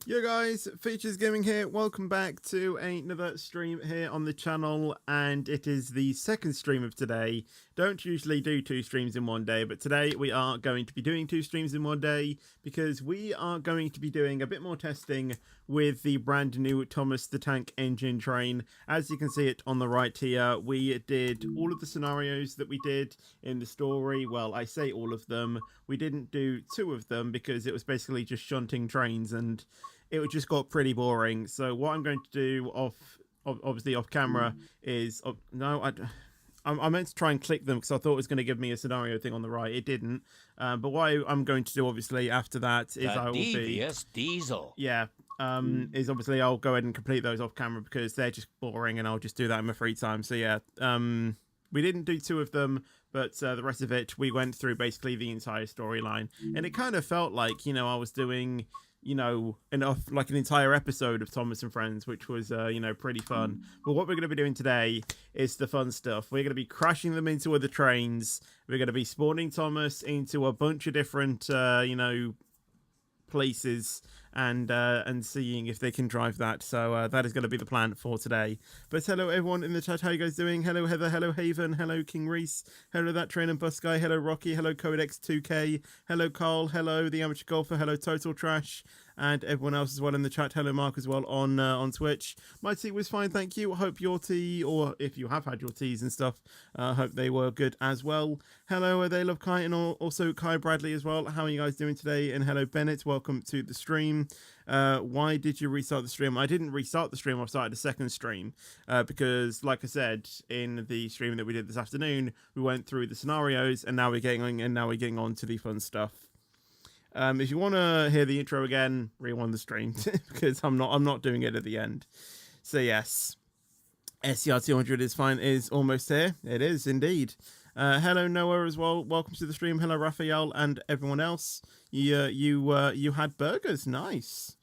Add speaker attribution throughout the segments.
Speaker 1: Yo guys, Features Gaming here. Welcome back to another stream here on the channel, and it is the second stream of today. Don't usually do 2 streams in one day, but today we are going to be doing 2 streams in one day because we are going to be doing a bit more testing with the brand new Thomas the Tank Engine train. As you can see it on the right here, we did all of the scenarios that we did in the story. Well, I say all of them. We didn't do 2 of them because it was basically just shunting trains and it just got pretty boring. So what I'm going to do obviously off camera is I meant to try and click them because I thought it was going to give me a scenario thing on the right. It didn't. But what I'm going to do obviously after that is I will be
Speaker 2: devious diesel.
Speaker 1: Yeah. Is obviously I'll go ahead and complete those off camera because they're just boring and I'll just do that in my free time. So yeah. We didn't do 2 of them, but the rest of it we went through basically the entire storyline, and it kind of felt like, you know, I was doing, you know, an entire episode of Thomas and Friends, which was, you know, pretty fun. But what we're going to be doing today is the fun stuff. We're going to be crashing them into other trains. We're going to be spawning Thomas into a bunch of different, you know, places and seeing if they can drive that. So that is going to be the plan for today. But hello everyone in the chat, how you guys doing? Hello Heather, hello Haven, hello King Reese, hello That Train and Bus Guy, hello Rocky, hello Codex 2K, hello Carl, hello The Amateur Golfer, hello Total Trash, and everyone else as well in the chat. Hello Mark as well on Twitch. My tea was fine, thank you. Hope your tea, or if you have had your teas and stuff, hope they were good as well. Hello They Love Kai, and also Kai Bradley as well. How are you guys doing today? And hello Bennett, welcome to the stream. Why did you restart the stream? I didn't restart the stream, I started a second stream because, like I said in the stream that we did this afternoon, we went through the scenarios and now we're getting on to the fun stuff. If you want to hear the intro again, rewind the stream because I'm not doing it at the end. So yes, SCR 200 is almost here. It is indeed. Hello Noah as well. Welcome to the stream. Hello Raphael and everyone else. You had burgers. Nice.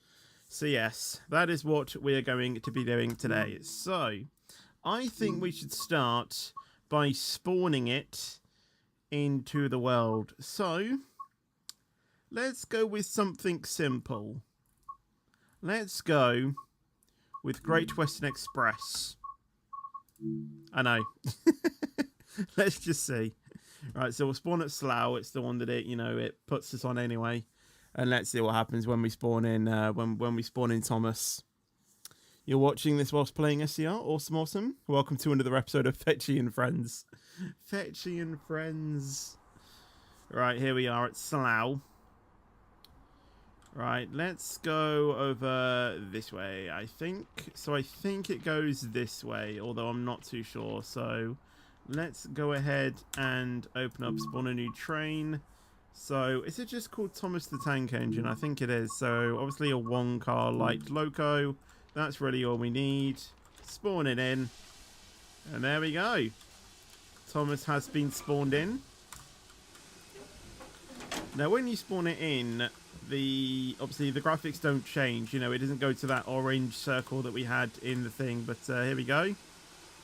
Speaker 1: So yes, that is what we are going to be doing today. So I think we should start by spawning it into the world. So let's go with something simple. Let's go with Great Western Express. I know. Let's just see. Right, so we'll spawn at Slough. It's the one that it puts us on anyway. And let's see what happens when we spawn in when we spawn in Thomas. You're watching this whilst playing SCR? Awesome, awesome. Welcome to another episode of Fetchy and Friends. Fetchy and Friends. Right, here we are at Slough. Right, let's go over this way, I think. So I think it goes this way, although I'm not too sure. So let's go ahead and open up, spawn a new train. So is it just called Thomas the Tank Engine? I think it is. So obviously a 1-car light loco. That's really all we need. Spawn it in. And there we go. Thomas has been spawned in. Now when you spawn it in, obviously the graphics don't change. You know, it doesn't go to that orange circle that we had in the thing. But here we go.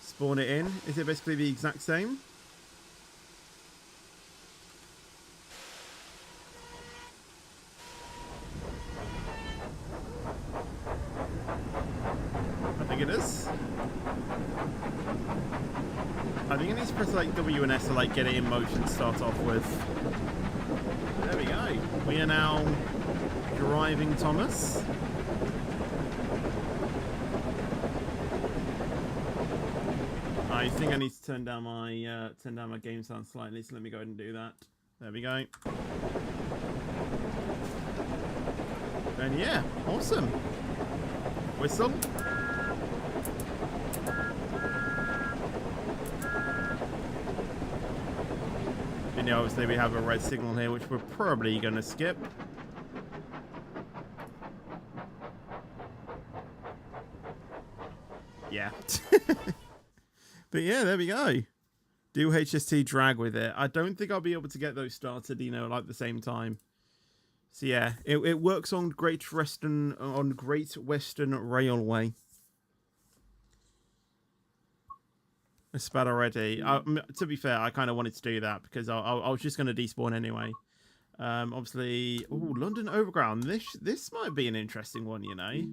Speaker 1: Spawn it in. Is it basically the exact same? I think it is. I think I need to press like W and S to like get it in motion to start off with. There we go. We are now driving Thomas. I think I need to turn down my game sound slightly, so let me go ahead and do that. There we go. And yeah, awesome. Whistle. And yeah, obviously we have a red signal here, which we're probably going to skip. Yeah. But yeah, there we go. Do HST drag with it. I don't think I'll be able to get those started, you know, like the same time. So yeah, it works on Great Western Railway. It's bad already. To be fair, I kind of wanted to do that because I was just going to despawn anyway. Obviously, oh, London Overground. This might be an interesting one, you know.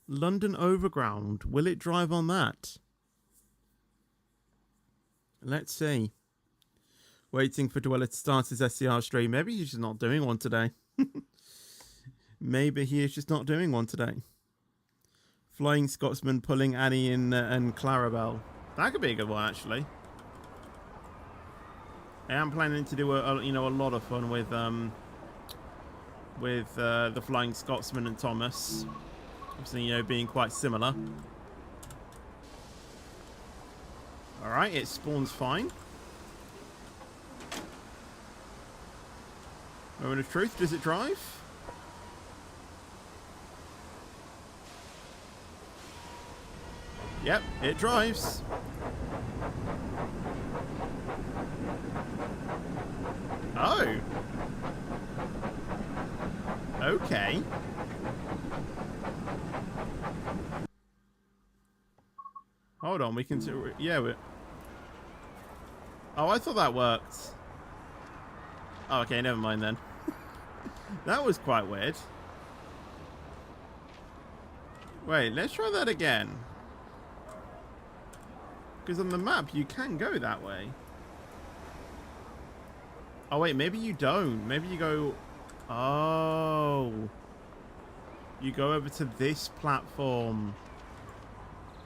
Speaker 1: London Overground. Will it drive on that? Let's see. Waiting for Dweller to start his SCR stream. Maybe he's just not doing one today. Maybe he is just not doing one today. Flying Scotsman pulling Annie and Clarabelle. That could be a good one, actually. I am planning to do a lot of fun with the Flying Scotsman and Thomas. Obviously, you know, being quite similar. All right, it spawns fine. Moment of truth. Does it drive? Yep, it drives. Oh. Okay. Hold on, we can... Yeah, oh, I thought that worked. Oh, okay, never mind then. That was quite weird. Wait, let's try that again. Because on the map, you can go that way. Oh, wait, maybe you don't. Maybe you go... Oh. You go over to this platform.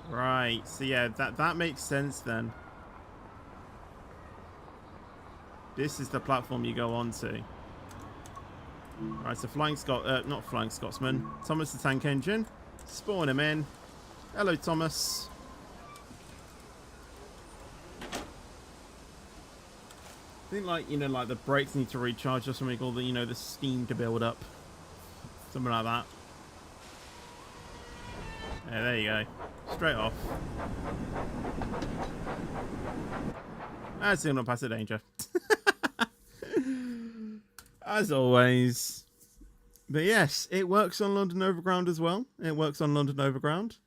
Speaker 1: Right. So, yeah, that makes sense then. This is the platform you go onto. Right, so not Flying Scotsman. Thomas the Tank Engine. Spawn him in. Hello, Thomas. I think, like, you know, like the brakes need to recharge or something, or the, you know, the steam to build up. Something like that. Yeah, there you go. Straight off. Still not past the danger. As always. But yes, it works on London Overground as well. It works on London Overground.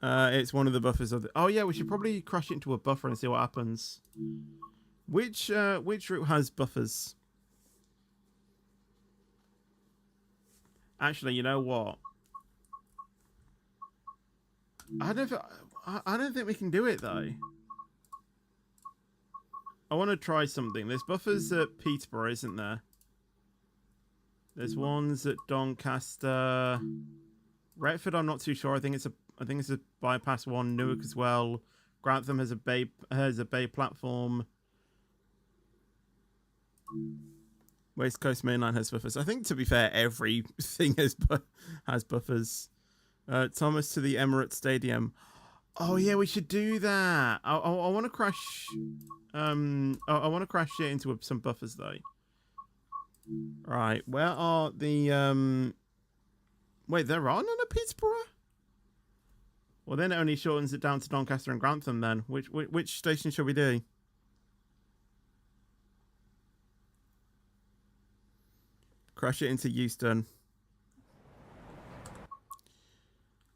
Speaker 1: It's one of the buffers of the... Oh yeah, we should probably crash it into a buffer and see what happens. Which route has buffers? Actually, you know what? I don't think we can do it though. I want to try something. There's buffers at Peterborough, isn't there? There's ones at Doncaster. Retford, I'm not too sure. I think it's a bypass one. Newark as well. Grantham has a bay platform. West Coast Mainline has buffers. I think, to be fair, everything has buffers. Thomas to the Emirates Stadium. Oh yeah, we should do that. I want to crash. I want to crash it into some buffers though. Right, where are the Wait, there are none at Peterborough? Well, then it only shortens it down to Doncaster and Grantham then. Which station should we do? Crash it into Euston.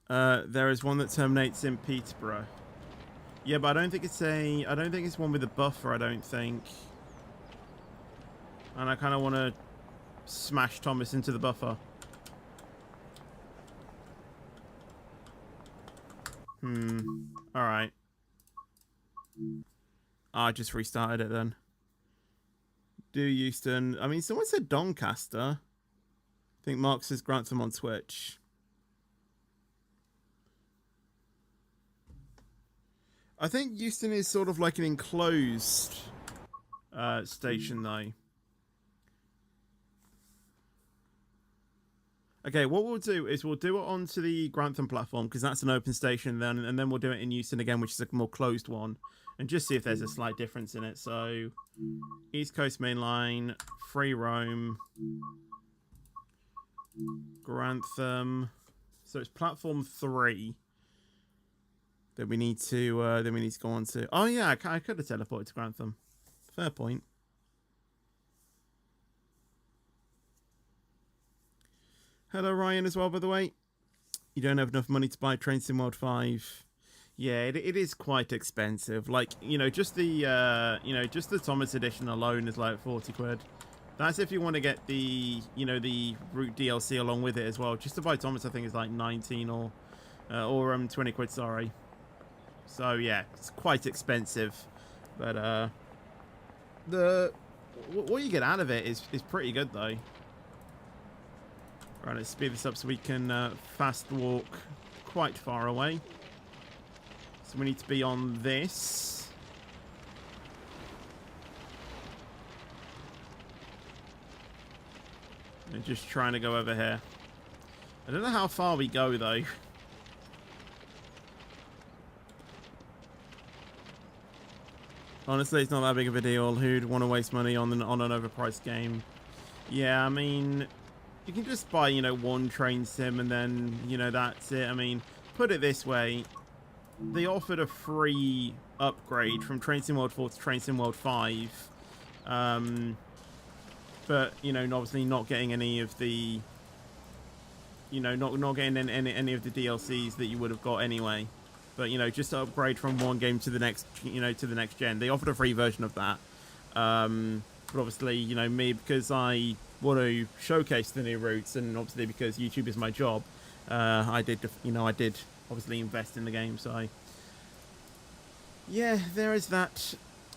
Speaker 1: There is one that terminates in Peterborough. Yeah, but I don't think it's one with a buffer, I don't think. And I kind of want to smash Thomas into the buffer. Alright. I just restarted it then. Do Euston. I mean, someone said Doncaster. I think Mark says Grantham on Twitch. I think Euston is sort of like an enclosed station, though. Okay, what we'll do is we'll do it onto the Grantham platform because that's an open station, then, and then we'll do it in Euston again, which is a more closed one, and just see if there's a slight difference in it. So, East Coast Main Line, free roam, Grantham. So it's platform 3 that we need to go on to. Oh yeah, I could have teleported to Grantham. Fair point. Hello Ryan as well, by the way. You don't have enough money to buy Train Sim World 5. Yeah, it is quite expensive. Like, just the Thomas edition alone is like 40 quid. That's if you want to get the Root DLC along with it as well. Just to buy Thomas, I think is like 19 or 20 quid, sorry. So yeah, it's quite expensive. But what you get out of it is pretty good though. Right, let's speed this up so we can fast walk quite far away. So we need to be on this. And just trying to go over here. I don't know how far we go though. Honestly, it's not that big of a deal. Who'd want to waste money on an overpriced game? Yeah, I mean, you can just buy, one train sim and then, that's it. I mean, put it this way. They offered a free upgrade from Train Sim World 4 to Train Sim World 5. But, obviously not getting any of the, not getting any of the DLCs that you would have got anyway. But, just to upgrade from one game to the next, to the next gen. They offered a free version of that. But obviously, me, because I want to showcase the new routes, and obviously because YouTube is my job, I did obviously invest in the game, so yeah, there is that.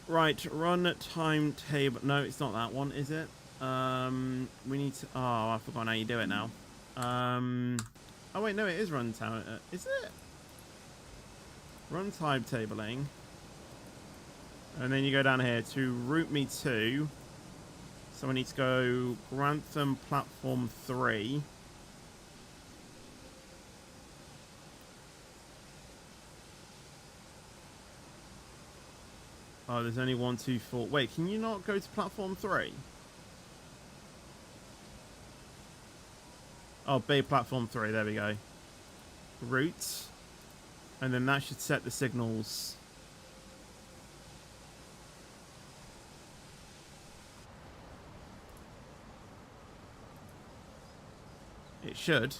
Speaker 1: Right, run timetable. No, it's not that one, is it? We need to. Oh, I've forgotten how you do it now. Oh wait, no, it is run time. Is it? Run timetabling, and then you go down here to route me to. So I need to go Grantham platform 3. Oh, there's only 1, 2, 4. Wait, can you not go to platform 3? Oh, B platform 3. There we go. Route. And then that should set the signals. It should.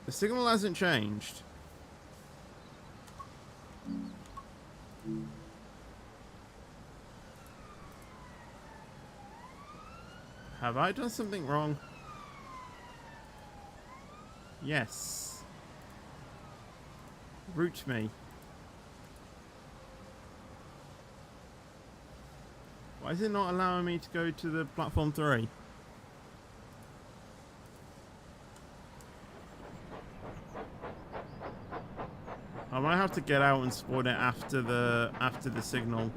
Speaker 1: The signal hasn't changed. Have I done something wrong? Yes. Route me. Why is it not allowing me to go to the platform 3? I might have to get out and spawn it after the signal.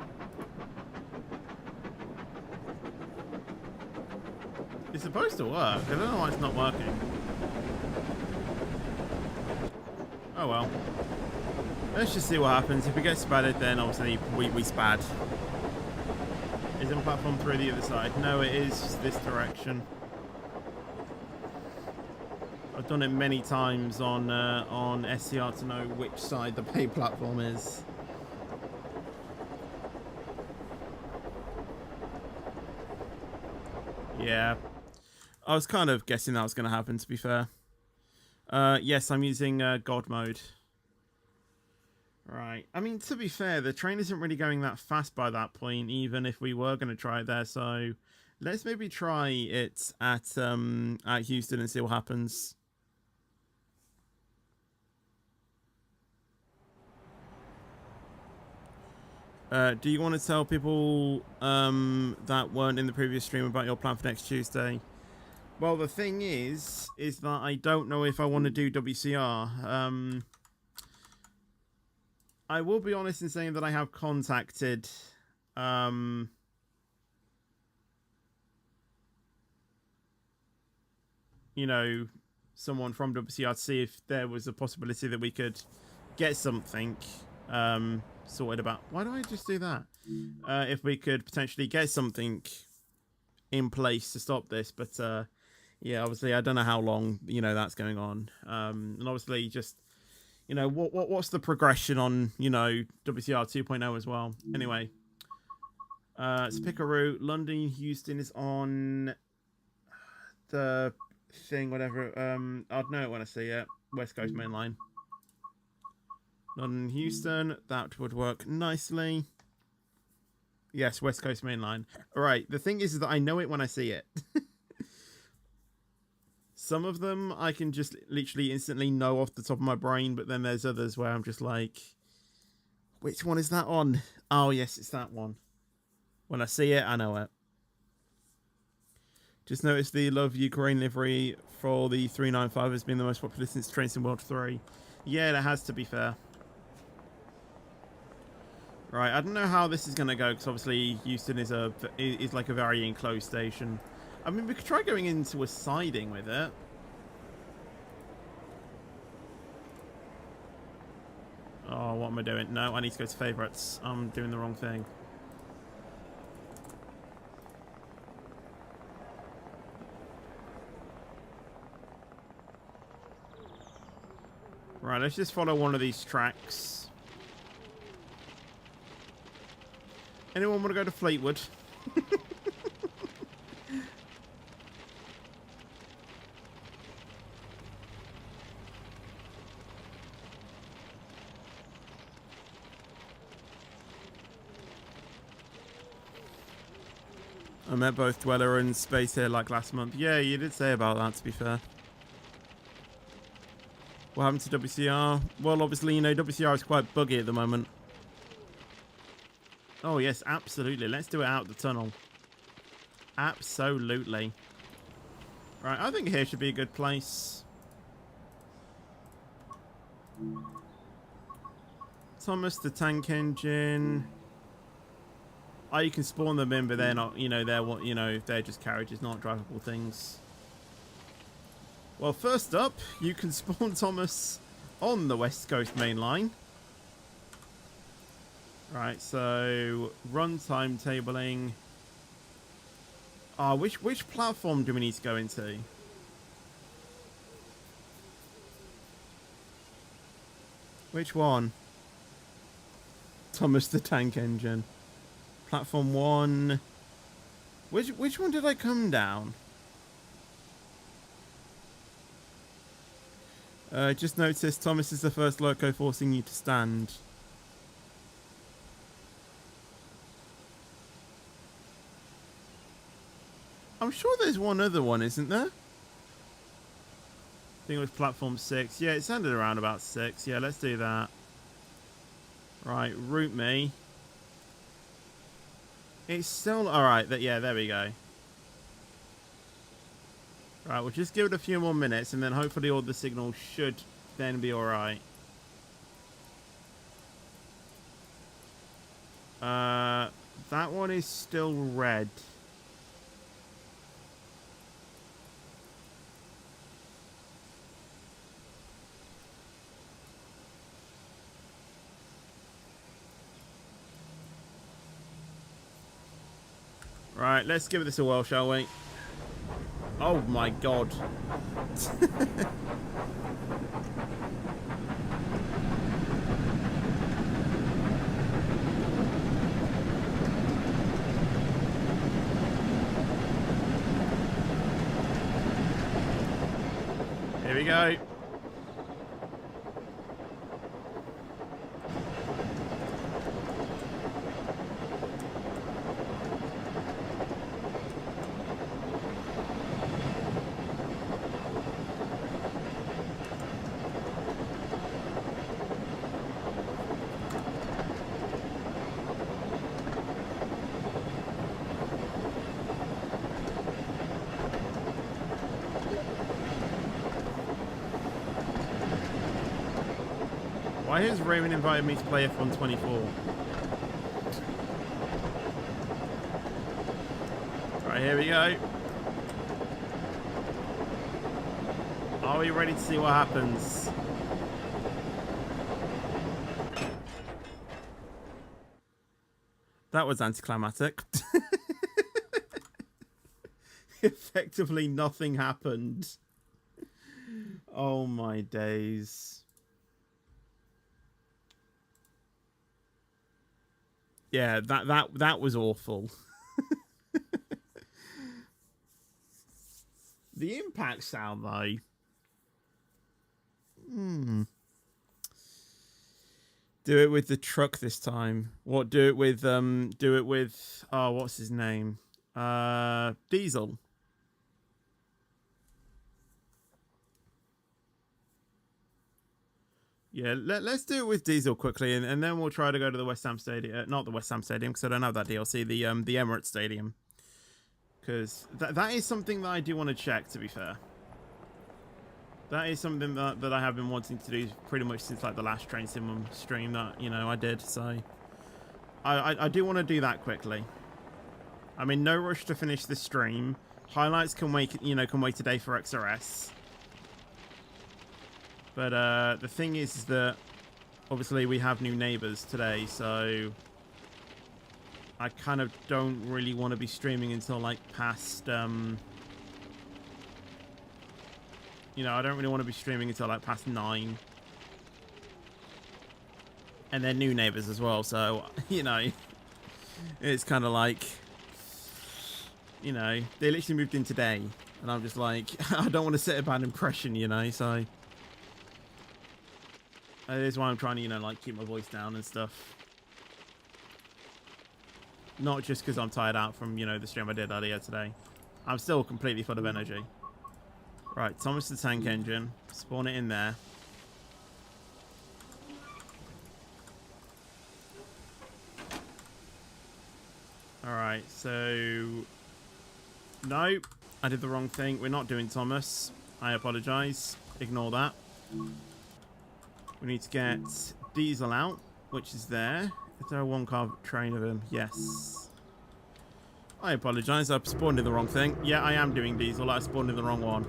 Speaker 1: It's supposed to work. I don't know why it's not working. Oh well. Let's just see what happens. If we get spadded, then obviously we spad. Isn't platform 3 the other side? No, it is this direction. I've done it many times on SCR to know which side the pay platform is. Yeah. I was kind of guessing that was going to happen, to be fair. Yes, I'm using God mode. Right. I mean, to be fair, the train isn't really going that fast by that point, even if we were going to try it there. So let's maybe try it at Euston and see what happens. Do you want to tell people that weren't in the previous stream about your plan for next Tuesday? Well, the thing is that I don't know if I want to do WCR. I will be honest in saying that I have contacted someone from WCR to see if there was a possibility that we could get something sorted about. Why do I just do that? If we could potentially get something in place to stop this, but yeah, obviously I don't know how long that's going on, and obviously just what's the progression on WCR 2.0 as well. Anyway, So pick a route. London, Euston is on the thing, whatever. I'd know it when I see it. West Coast Main Line. London, Euston. That would work nicely. Yes, West Coast Main Line. All right. The thing is that I know it when I see it. Some of them I can just literally instantly know off the top of my brain, but then there's others where I'm just like, which one is that on? Oh, yes, it's that one. When I see it, I know it. Just noticed the Love Ukraine livery for the 395 has been the most popular since Trains in World 3. Yeah, that has to be fair. Right, I don't know how this is going to go, because obviously Euston is like a very enclosed station. I mean, we could try going into a siding with it. Oh, what am I doing? No, I need to go to favourites. I'm doing the wrong thing. Right, let's just follow one of these tracks. Anyone want to go to Fleetwood? I met both Dweller and Space here like last month. Yeah, you did say about that, to be fair. What happened to WCR? Well, obviously, you know, WCR is quite buggy at the moment. Oh, yes, absolutely. Let's do it out the tunnel. Absolutely. Right, I think here should be a good place. Thomas, the tank engine. Oh, you can spawn them in, but they're not, you know, they're just carriages, not drivable things. Well, first up, you can spawn Thomas on the West Coast Main Line. Right, so run timetabling. Which platform do we need to go into? Which one? Thomas the tank engine. Platform 1. Which one did I come down? Just noticed Thomas is the first loco forcing you to stand. I'm sure there's one other one, isn't there? I think it was platform 6. Yeah, it sounded around about 6. Yeah, let's do that. Right, route me. It's still... Alright, yeah, there we go. Right, we'll just give it a few more minutes, and then hopefully all the signals should then be alright. That one is still red. Right, let's give this a whirl, shall we? Oh my god. Here we go. Why has Raymond invited me to play F124? Right, here we go. Are we ready to see what happens? That was anticlimactic. Effectively nothing happened. Oh my days. Yeah, that was awful. The impact sound though. Do it with the truck this time. What? Do it with oh, what's his name? Diesel. Yeah, let's do it with Diesel quickly, and then we'll try to go to the West Ham Stadium. Not the West Ham Stadium, because I don't have that DLC. The Emirates Stadium, because that is something that I do want to check. To be fair, that is something that I have been wanting to do pretty much since like the last Train Sim stream that I did. So I do want to do that quickly. I mean, no rush to finish the stream. Highlights can wait today for XRS. But the thing is that obviously we have new neighbors today, so I kind of don't really want to be streaming until like past I don't really want to be streaming until like past 9. And they're new neighbors as well, so it's kind of like they literally moved in today, and I'm just like I don't want to set a bad impression, so that is why I'm trying to, like, keep my voice down and stuff. Not just because I'm tired out from, the stream I did earlier today. I'm still completely full of energy. Right, Thomas the Tank Engine. Spawn it in there. Alright, so... Nope. I did the wrong thing. We're not doing Thomas. I apologise. Ignore that. We need to get Diesel out, which is there. Is there a one-car train of him? Yes. I apologise. I spawned in the wrong thing. Yeah, I am doing Diesel. I spawned in the wrong one.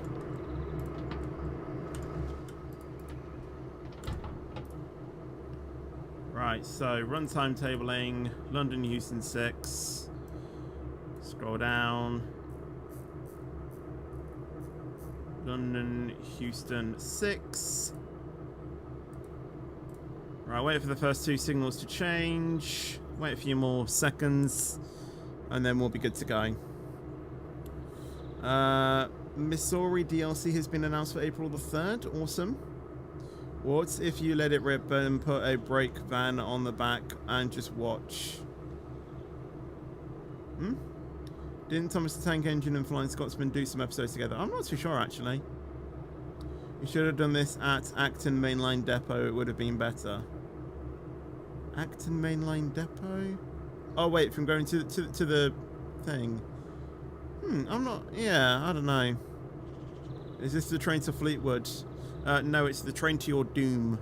Speaker 1: Right, so runtime tabling. London, Euston 6. Scroll down. London, Euston 6. Right, wait for the first 2 signals to change. Wait a few more seconds. And then we'll be good to go. Missouri DLC has been announced for April the 3rd. Awesome. What if you let it rip and put a brake van on the back and just watch? Didn't Thomas the Tank Engine and Flying Scotsman do some episodes together? I'm not too sure, actually. You should have done this at Acton Mainline Depot. It would have been better. Acton Mainline Depot? Oh, wait, from going to the thing. I'm not... Yeah, I don't know. Is this the train to Fleetwood? No, it's the train to your doom.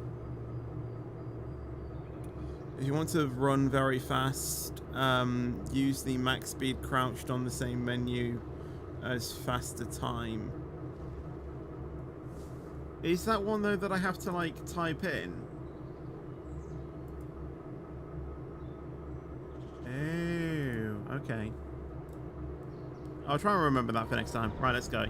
Speaker 1: If you want to run very fast, use the max speed crouched on the same menu as faster time. Is that one, though, that I have to, like, type in? Oh, okay. I'll try and remember that for next time. Right, let's go.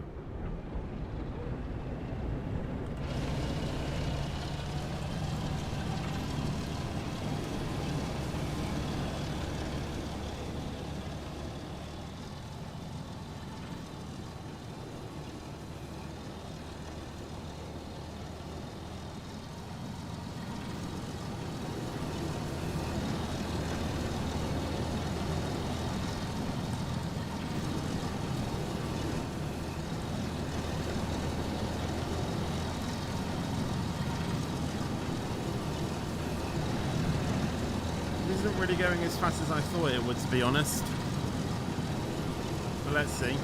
Speaker 1: Really going as fast as I thought it would, to be honest. But let's see.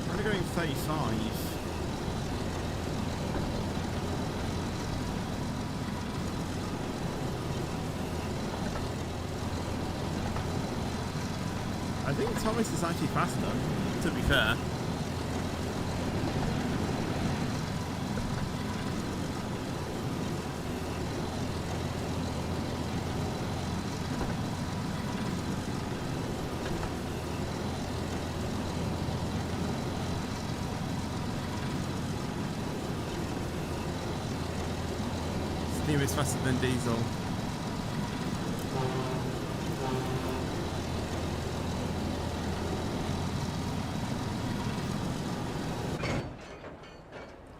Speaker 1: We're only going 35. I think Thomas is actually faster, to be fair. Steam is faster than diesel.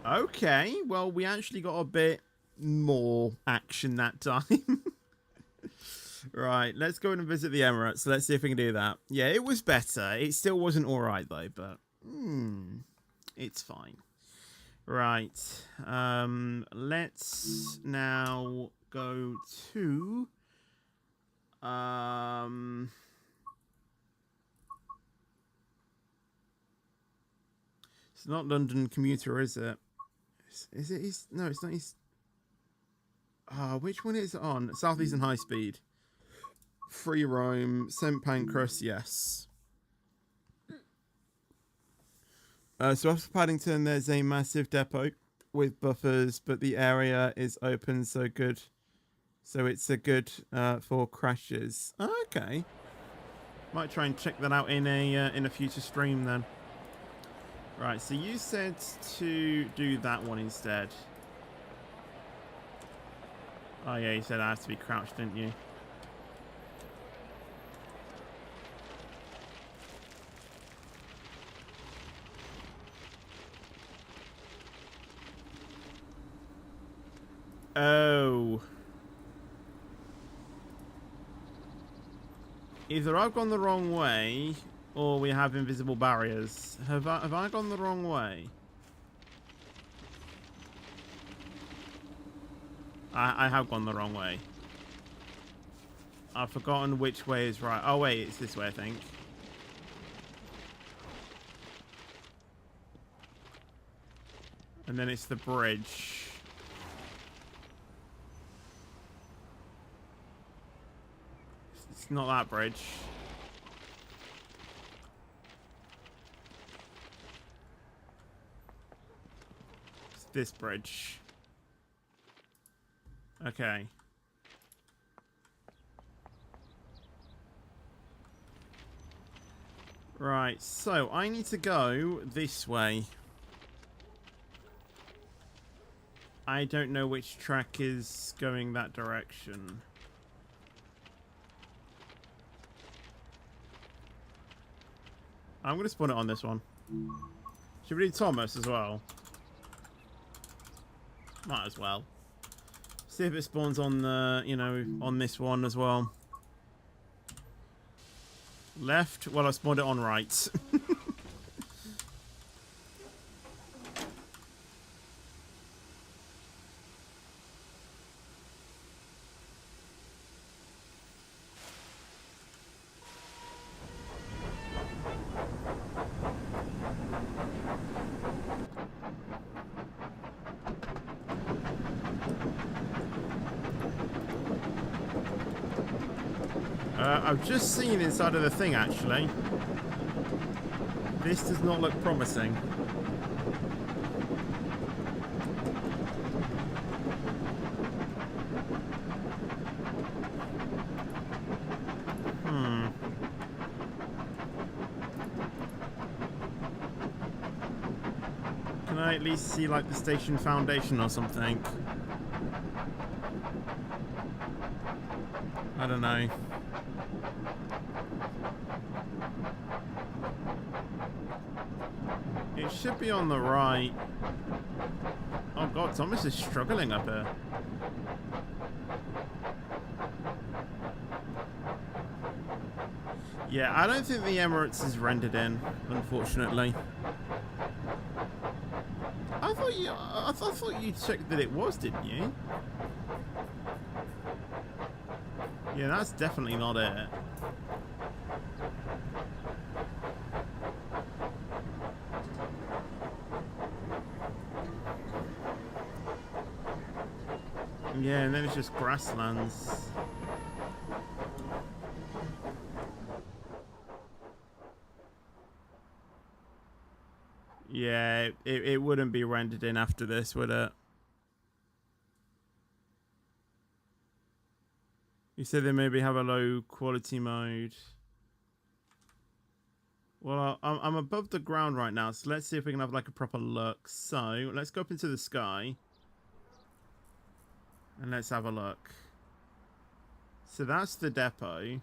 Speaker 1: Okay, well, we actually got a bit more action that time. Right, let's go and visit the Emirates. Let's see if we can do that. Yeah, it was better. It still wasn't all right, though, but it's fine. Right, let's now go to... It's not London Commuter, is it? Is it East? No, it's not East. Which one is it on? Southeastern High Speed. Free roam. St Pancras, yes. So after Paddington, there's a massive depot with buffers, but the area is open, so good. So it's a good for crashes. Okay. Might try and check that out in a future stream then. Right, so you said to do that one instead. Oh yeah, you said I have to be crouched, didn't you? Oh. Either I've gone the wrong way, or we have invisible barriers. Have I gone the wrong way? I have gone the wrong way. I've forgotten which way is right. Oh wait, it's this way, I think. And then it's the bridge. It's not that bridge. It's this bridge. Okay. Right, so I need to go this way. I don't know which track is going that direction. I'm going to spawn it on this one. Should we do Thomas as well? Might as well. See if it spawns on the, you know, on this one as well. Left? Well, I spawned it on right. I've just seen inside of the thing, actually. This does not look promising. Can I at least see, like, the station foundation or something? I don't know. It should be on the right. Oh god, Thomas is struggling up here. Yeah, I don't think the Emirates is rendered in, unfortunately. I thought you checked that it was, didn't you? Yeah, that's definitely not it. Yeah, and then it's just grasslands. Yeah, it wouldn't be rendered in after this, would it? You said they maybe have a low quality mode. Well, I'm above the ground right now, so let's see if we can have like a proper look. So, let's go up into the sky. And let's have a look. So that's the depot.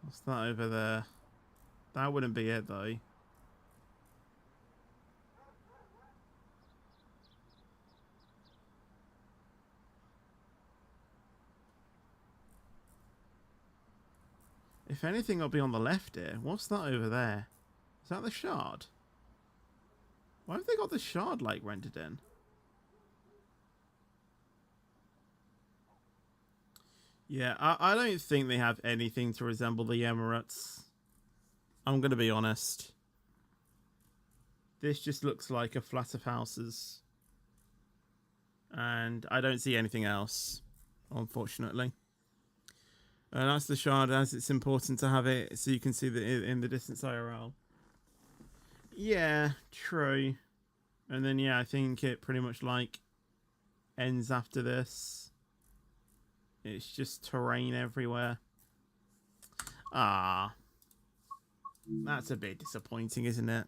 Speaker 1: What's that over there? That wouldn't be it, though. If anything, I'll be on the left here. What's that over there? Is that the shard? Why have they got the shard, like, rendered in? Yeah, I don't think they have anything to resemble the Emirates. I'm going to be honest. This just looks like a flat of houses. And I don't see anything else, unfortunately. And that's the shard, as it's important to have it so you can see the in the distance IRL. Yeah, true. And then, yeah, I think it pretty much, like, ends after this. It's just terrain everywhere. Ah. That's a bit disappointing, isn't it?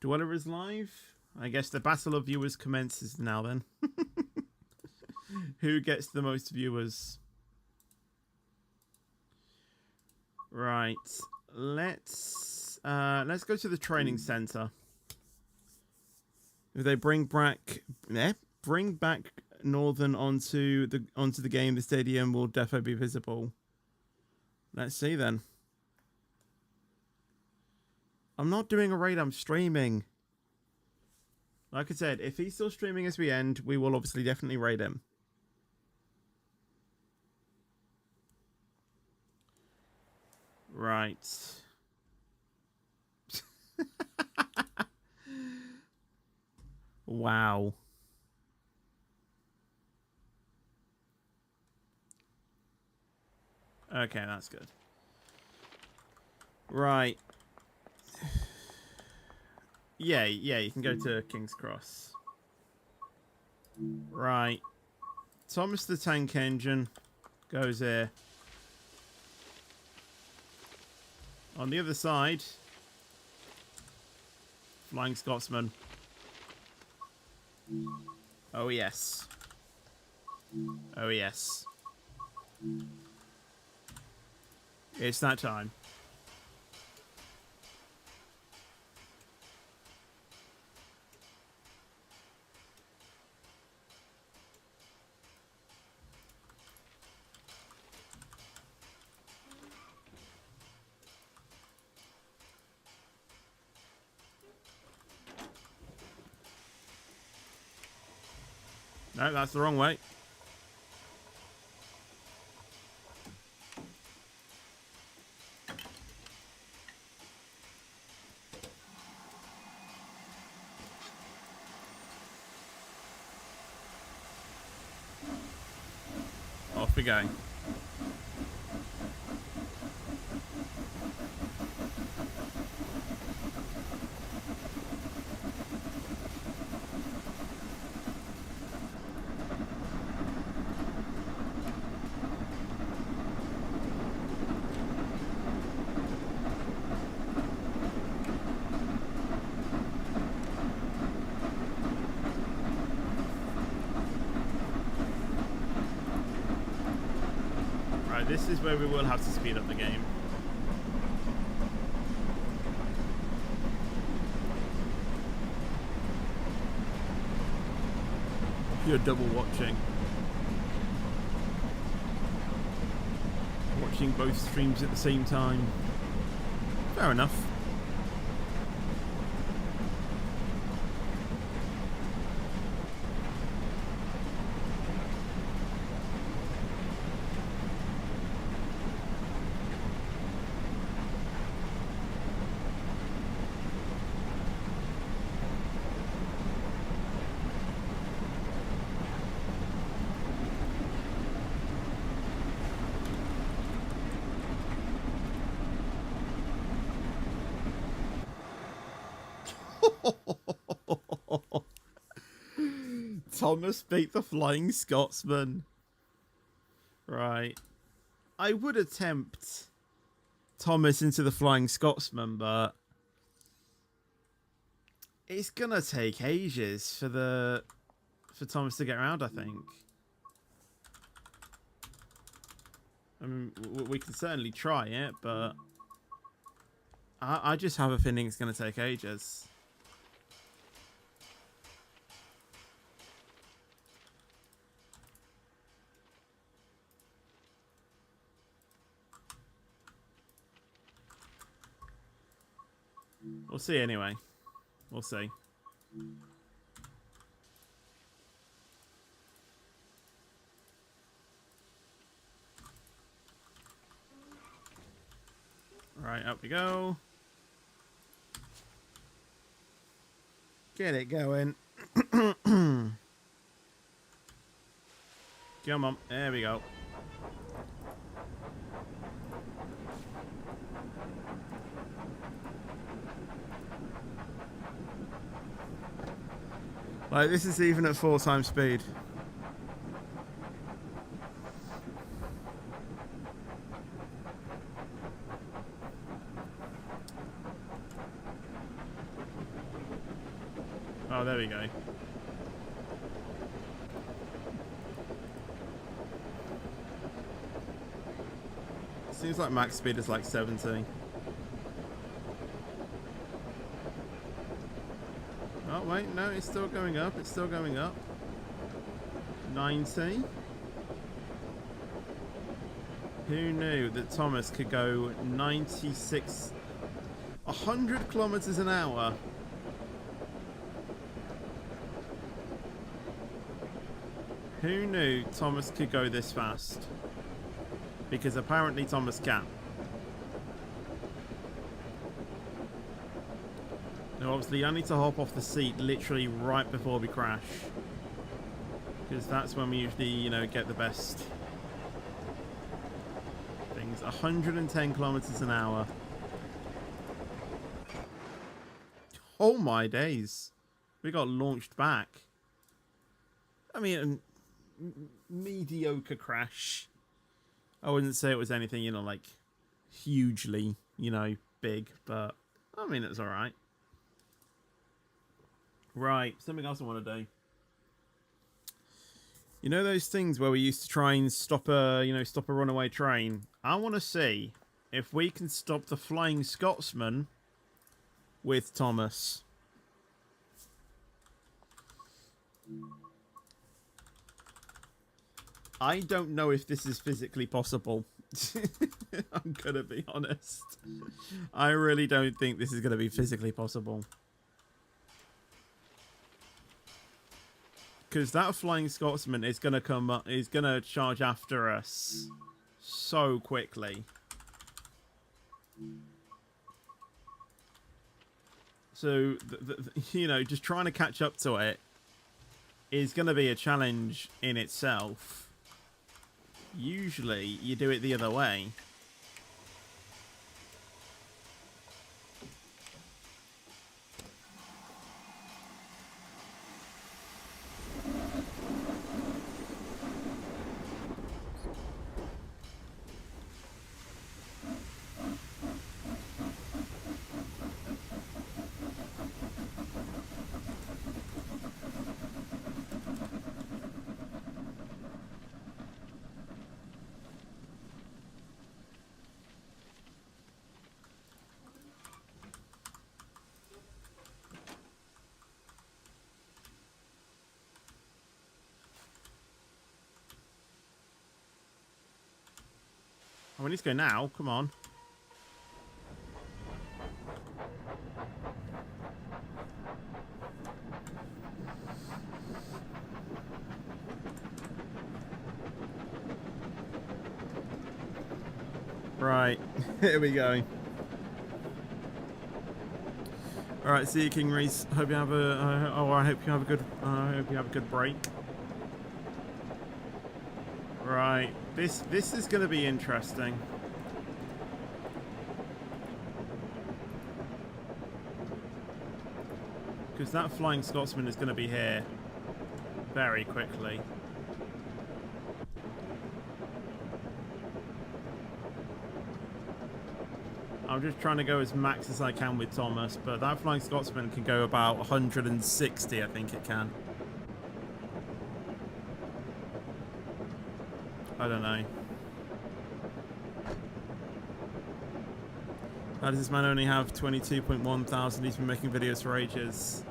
Speaker 1: Dweller is live. I guess the battle of viewers commences now then. Who gets the most viewers? Right. Let's go to the training center. If they bring back Northern onto the game, the stadium will definitely be visible. Let's see then. I'm not doing a raid, I'm streaming. Like I said, if he's still streaming as we end, we will obviously definitely raid him. Right. Wow. Okay, that's good. Right. Yeah, you can go to King's Cross. Right. Thomas the Tank Engine goes here. On the other side, Flying Scotsman. Oh yes. Oh yes. It's that time. No, that's the wrong way. Off we go. This is where we will have to speed up the game. You're double watching. Watching both streams at the same time. Fair enough. Thomas beat the Flying Scotsman. Right. I would attempt Thomas into the Flying Scotsman, but It's gonna take ages for Thomas to get around, I think. I mean, we can certainly try it, but I just have a feeling it's gonna take ages. We'll see anyway. We'll see. Right, up we go. Get it going. Come on. There we go. Like, this is even at 4 times speed. Oh, there we go. Seems like max speed is like 70. Oh, wait, no, it's still going up. It's still going up. 90. Who knew that Thomas could go 96... 100 kilometers an hour? Who knew Thomas could go this fast? Because apparently Thomas can. Now obviously I need to hop off the seat literally right before we crash. Because that's when we usually, you know, get the best things. 110 kilometers an hour. Oh my days. We got launched back. I mean, mediocre crash. I wouldn't say it was anything, you know, like hugely, you know, big, but I mean, it's all right. Right, something else I want to do. You know those things where we used to try and stop a runaway train? I want to see if we can stop the Flying Scotsman with Thomas. I don't know if this is physically possible. I'm gonna be honest. I really don't think this is gonna be physically possible. Because that Flying Scotsman is gonna come up, is gonna charge after us so quickly. So, you know, just trying to catch up to it is gonna be a challenge in itself. Usually, you do it the other way. Oh, we need to go now. Come on. Right. Here we go. All right. See you, King Reese. Hope you have a. I hope you have a good. I hope you have a good break. Right. This is going to be interesting. Because that Flying Scotsman is going to be here very quickly. I'm just trying to go as max as I can with Thomas, but that Flying Scotsman can go about 160, I think it can. I don't know. How does this man only have 22.1 thousand? He's been making videos for ages.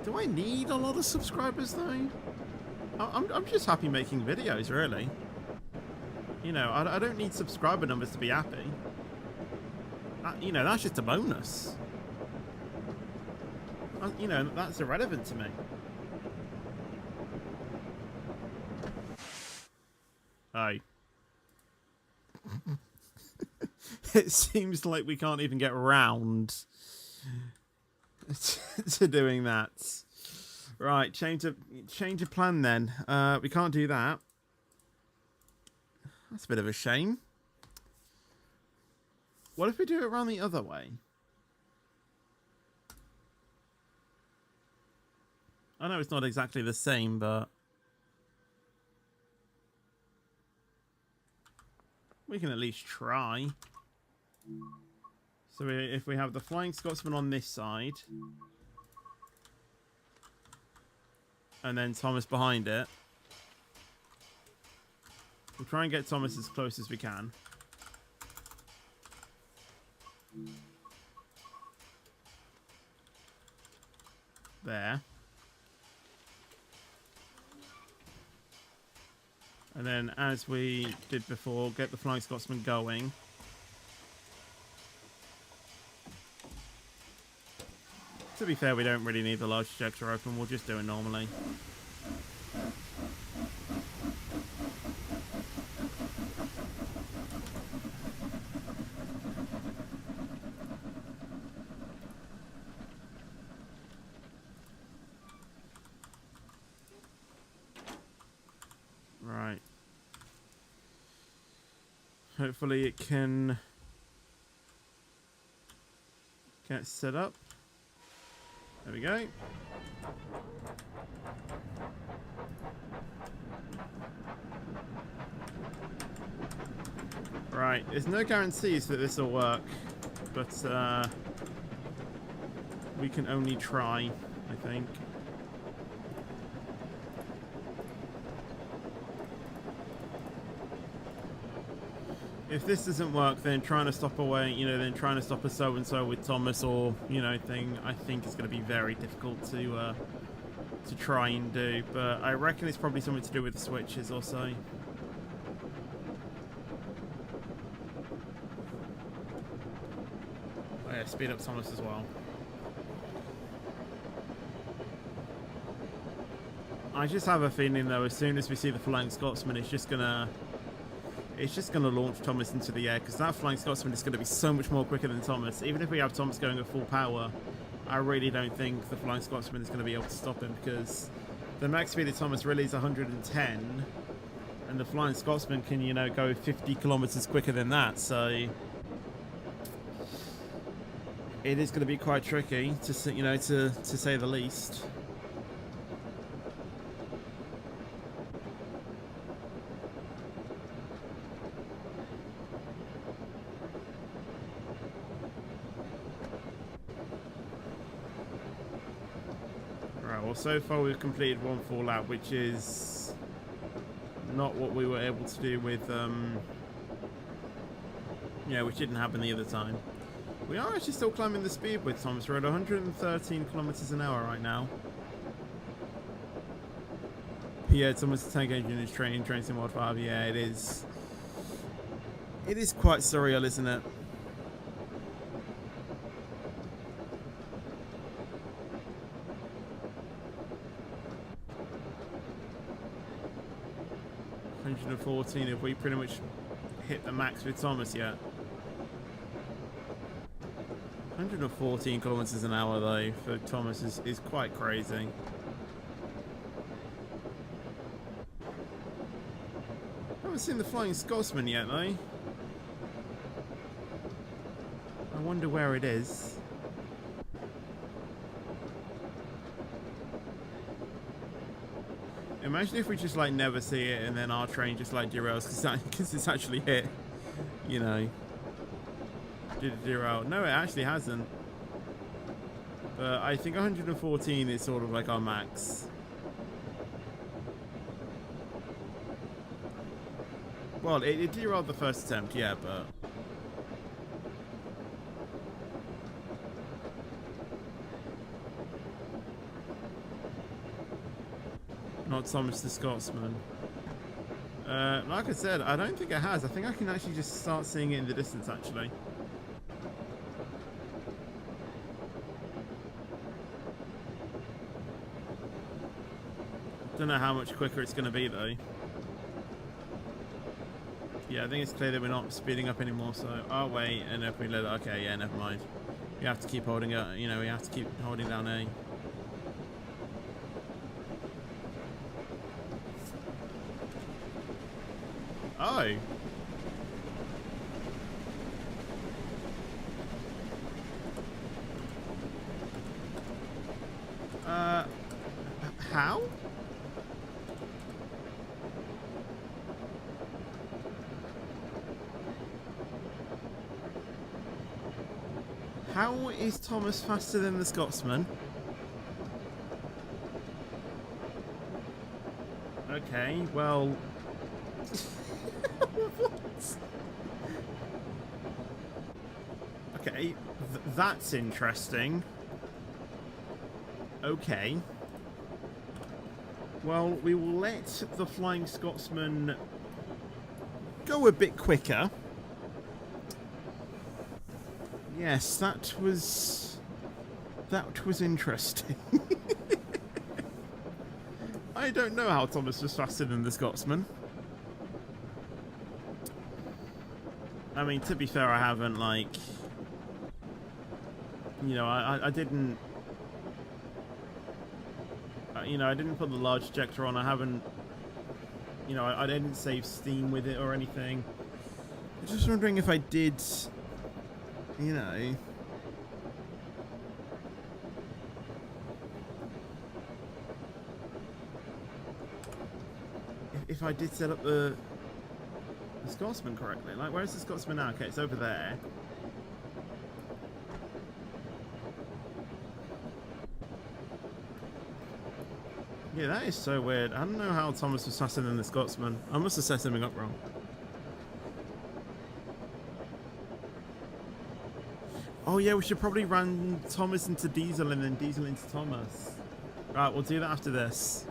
Speaker 1: Do I need a lot of subscribers though? I'm just happy making videos, really. You know, I don't need subscriber numbers to be happy. You know, that's just a bonus. You know, that's irrelevant to me. Oh. It seems like we can't even get round to doing that. Right, change of plan then. We can't do that. That's a bit of a shame. What if we do it around the other way? I know it's not exactly the same, but we can at least try. So if we have the Flying Scotsman on this side, and then Thomas behind it, we'll try and get Thomas as close as we can. There. And then, as we did before, get the Flying Scotsman going. To be fair, we don't really need the large ejector open. We'll just do it normally. Right. Hopefully it can get set up. There we go. Right, there's no guarantees that this will work, but we can only try, I think. If this doesn't work, then trying to stop away, you know, then trying to stop a so-and-so with Thomas or, you know, thing, I think is going to be very difficult to try and do. But I reckon it's probably something to do with the switches or so. Oh yeah, speed up Thomas as well. I just have a feeling, though, as soon as we see the Flying Scotsman, it's just gonna launch Thomas into the air, because that Flying Scotsman is going to be so much more quicker than Thomas. Even if we have Thomas going at full power, I really don't think the Flying Scotsman is going to be able to stop him, because the max speed of Thomas really is 110, and the Flying Scotsman can, you know, go 50 kilometers quicker than that. So it is going to be quite tricky, to, you know, to say the least. So far we've completed one full lap, which is not what we were able to do with yeah, which didn't happen the other time. We are actually still climbing the speed with Thomas. We're at 113 kilometers an hour right now. Yeah, Thomas the Tank Engine is train sim mod 5. Yeah, it is quite surreal, isn't it? Have we pretty much hit the max with Thomas yet? 114 kilometers an hour though for Thomas is quite crazy. Haven't seen the Flying Scotsman yet though. I wonder where it is. Imagine if we just like never see it and then our train just like derails because it's actually hit, you know, did it derail? No, it actually hasn't. But I think 114 is sort of like our max. Well, it derailed the first attempt, yeah, but... Not Thomas the Scotsman. Like I said, I don't think it has. I think I can actually just start seeing it in the distance, actually. Don't know how much quicker it's going to be, though. Yeah, I think it's clear that we're not speeding up anymore, so... Oh, wait, and if we let it... Okay, yeah, never mind. We have to keep holding it, you know, we have to keep holding down A. Oh. How? How is Thomas faster than the Scotsman? Okay, well... What? Okay, that's interesting. Okay. Well, we will let the Flying Scotsman go a bit quicker. Yes, that was interesting. I don't know how Thomas was faster than the Scotsman. I mean, to be fair, I haven't, like... You know, I didn't... You know, I didn't put the large ejector on. I haven't... You know, I didn't save Steam with it or anything. I'm just wondering if I did... You know... If I did set up the Scotsman correctly. Like, where's the Scotsman now? Okay, it's over there. Yeah, that is so weird. I don't know how Thomas was faster than the Scotsman. I must have set something up wrong. Oh yeah, we should probably run Thomas into Diesel and then Diesel into Thomas. Right, we'll do that after this.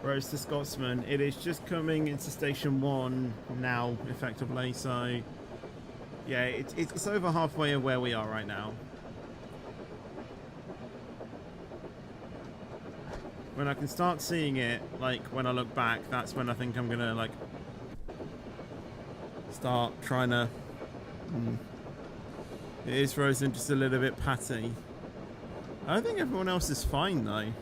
Speaker 1: Whereas the Scotsman, it is just coming into Station 1 now, effectively, so... Yeah, it's over halfway of where we are right now. When I can start seeing it, like, when I look back, that's when I think I'm gonna, like... Start trying to... It is frozen just a little bit patty. I don't think everyone else is fine, though.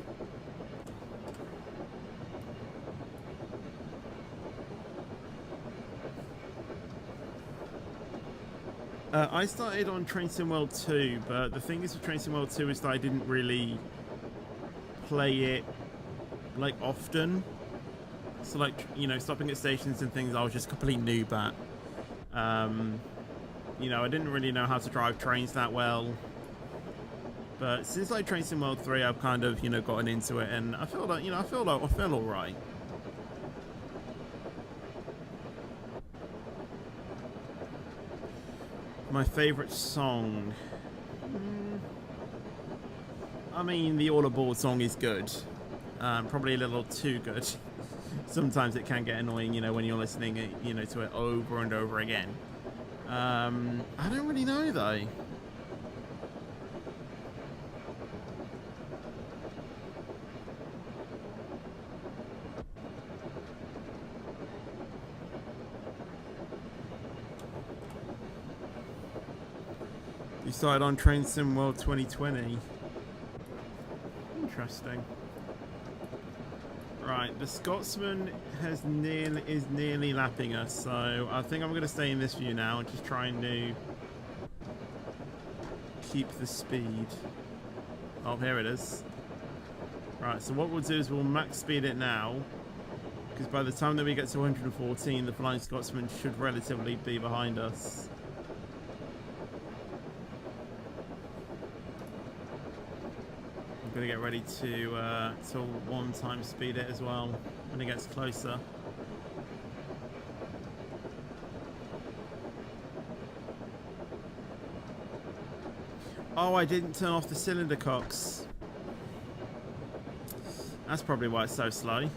Speaker 1: I started on Train Sim World 2, but the thing is with Train Sim World 2 is that I didn't really play it, like, often. So, like, you know, stopping at stations and things I was just complete noob at. You know, I didn't really know how to drive trains that well. But since, like, Train Sim World 3, I've kind of, you know, gotten into it, and I feel like, you know, I feel alright. My favourite song. I mean, the All Aboard song is good. Probably a little too good. Sometimes it can get annoying, you know, when you're listening, you know, to it over and over again. I don't really know, though. You started on Train Sim World 2020. Interesting. Right, the Scotsman is nearly lapping us, so I think I'm going to stay in this view now and just trying to keep the speed. Oh, here it is. Right, so what we'll do is we'll max speed it now, because by the time that we get to 114, the Flying Scotsman should relatively be behind us. going to get ready to 1 time speed it as well when it gets closer. Oh, I didn't turn off the cylinder cocks. That's probably why it's so slow.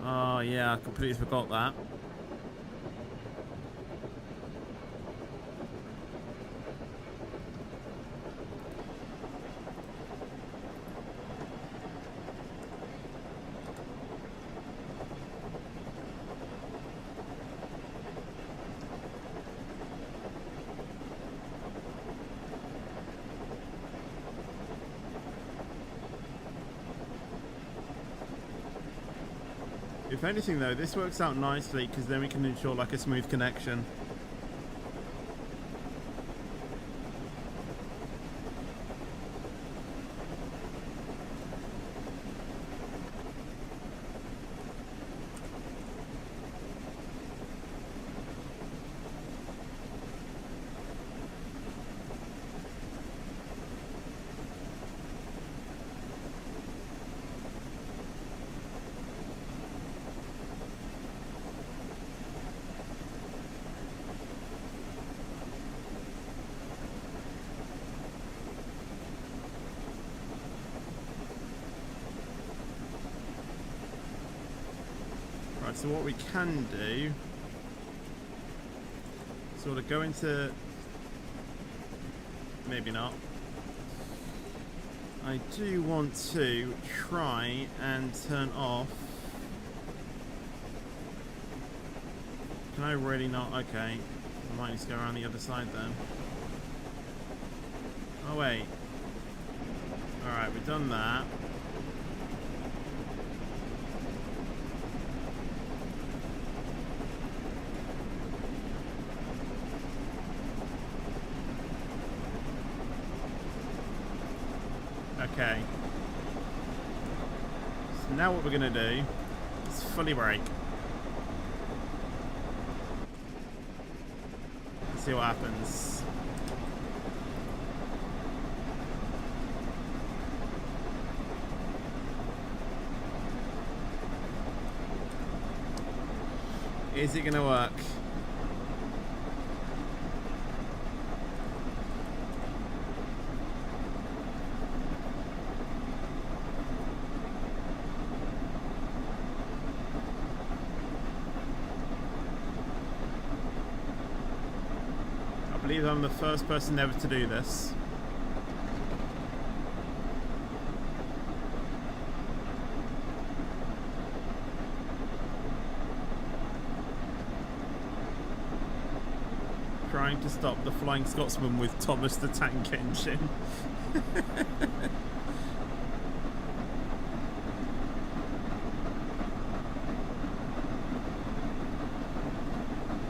Speaker 1: Oh yeah, I completely forgot that. If anything though, this works out nicely because then we can ensure like a smooth connection. So what we can do, sort of go into, maybe not. I do want to try and turn off. Can I really not? Okay, I might need to go around the other side then. Oh wait. Alright, we've done that. Okay. So now what we're going to do is fully brake. Let's see what happens. Is it going to work? I believe I'm the first person ever to do this. Trying to stop the Flying Scotsman with Thomas the Tank Engine.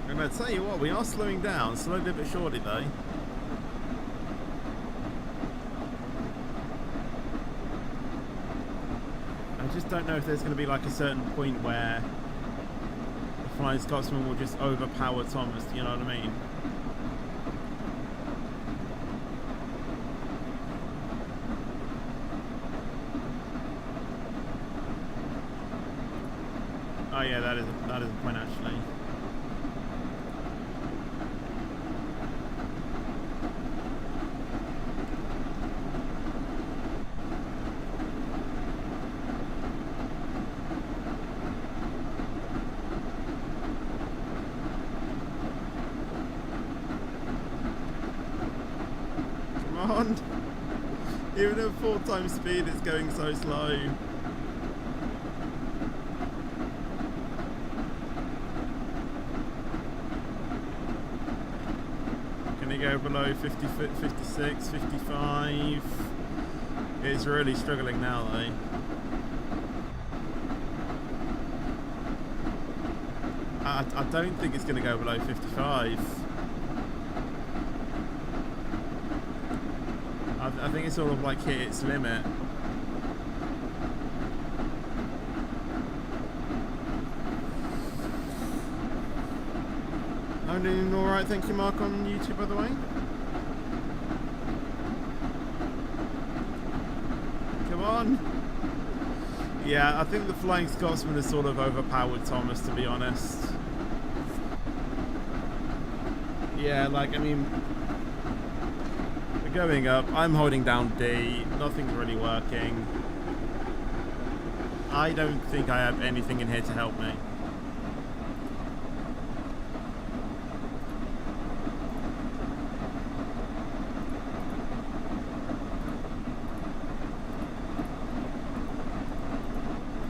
Speaker 1: And I tell you what, we are slowing down, slowly but surely though. I just don't know if there's going to be like a certain point where the Flying Scotsman will just overpower Thomas, you know what I mean? Oh yeah, that is a point actually. Come on! Even at 4 times speed, it's going so slow. Go below 50, 56, 55. It's really struggling now though. I don't think it's going to go below 55. I think it's sort of like hit its limit. I'm doing alright, thank you, Mark, on YouTube, by the way. Come on. Yeah, I think the Flying Scotsman has sort of overpowered Thomas, to be honest. Yeah, like, I mean, we're going up. I'm holding down D. Nothing's really working. I don't think I have anything in here to help me.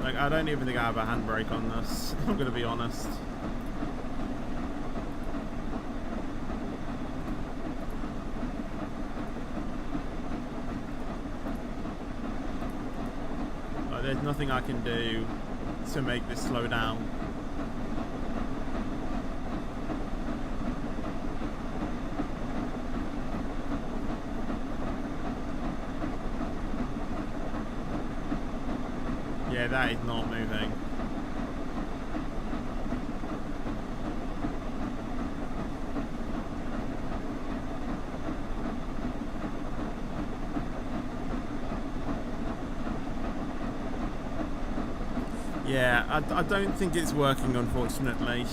Speaker 1: Like, I don't even think I have a handbrake on this. I'm going to be honest. There's nothing I can do to make this slow down. Yeah, that is not moving. Yeah, I don't think it's working, unfortunately.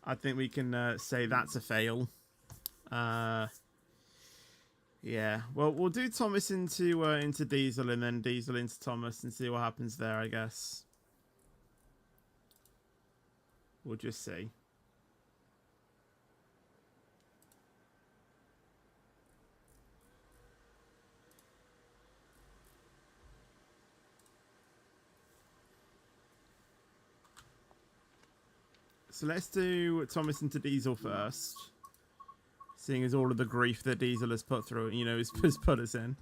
Speaker 1: I think we can say that's a fail. Yeah, well, we'll do Thomas into Diesel and then Diesel into Thomas and see what happens there, I guess. We'll just see. So let's do Thomas into Diesel first. Seeing as all of the grief that Diesel has put through, you know, has put us in.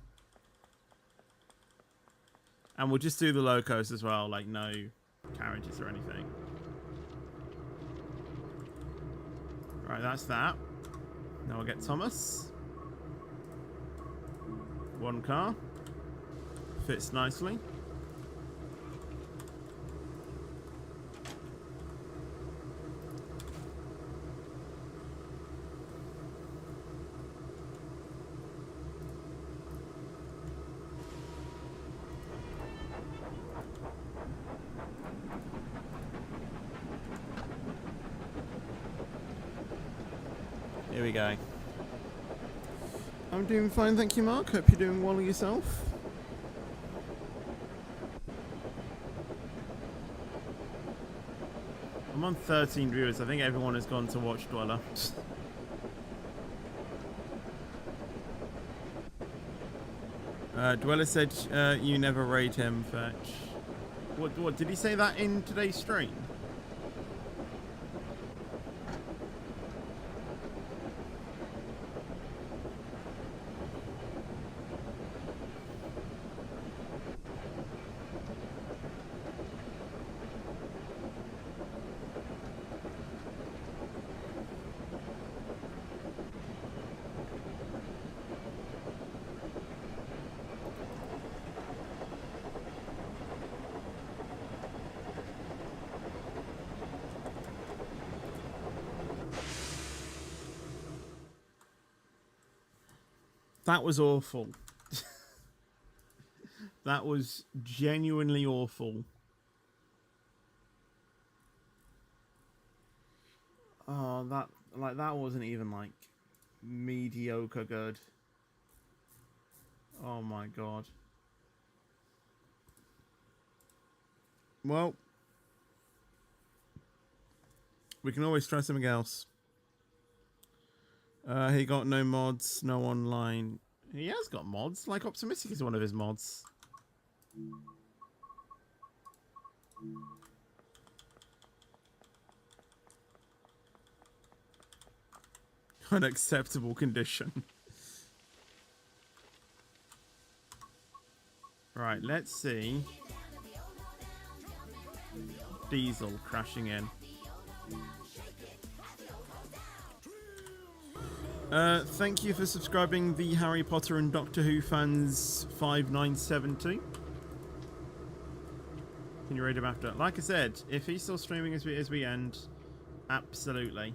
Speaker 1: And we'll just do the locos as well, like no carriages or anything. Right, that's that. Now we'll get Thomas. One car. Fits nicely. Here we go. I'm doing fine, thank you, Mark. Hope you're doing well yourself. I'm on 13 viewers. I think everyone has gone to watch Dweller. Dweller said you never raid him, Fetch. What did he say that in today's stream? That was awful. That was genuinely awful. Oh, that wasn't even like mediocre good. Oh my god. Well, we can always try something else. He got no mods, no online. He has got mods. Like Optimistic is one of his mods. Unacceptable condition. Right, let's see. Diesel crashing in. Thank you for subscribing, the Harry Potter and Doctor Who fans 5972. Can you read him after? Like I said, if he's still streaming as we end, Absolutely.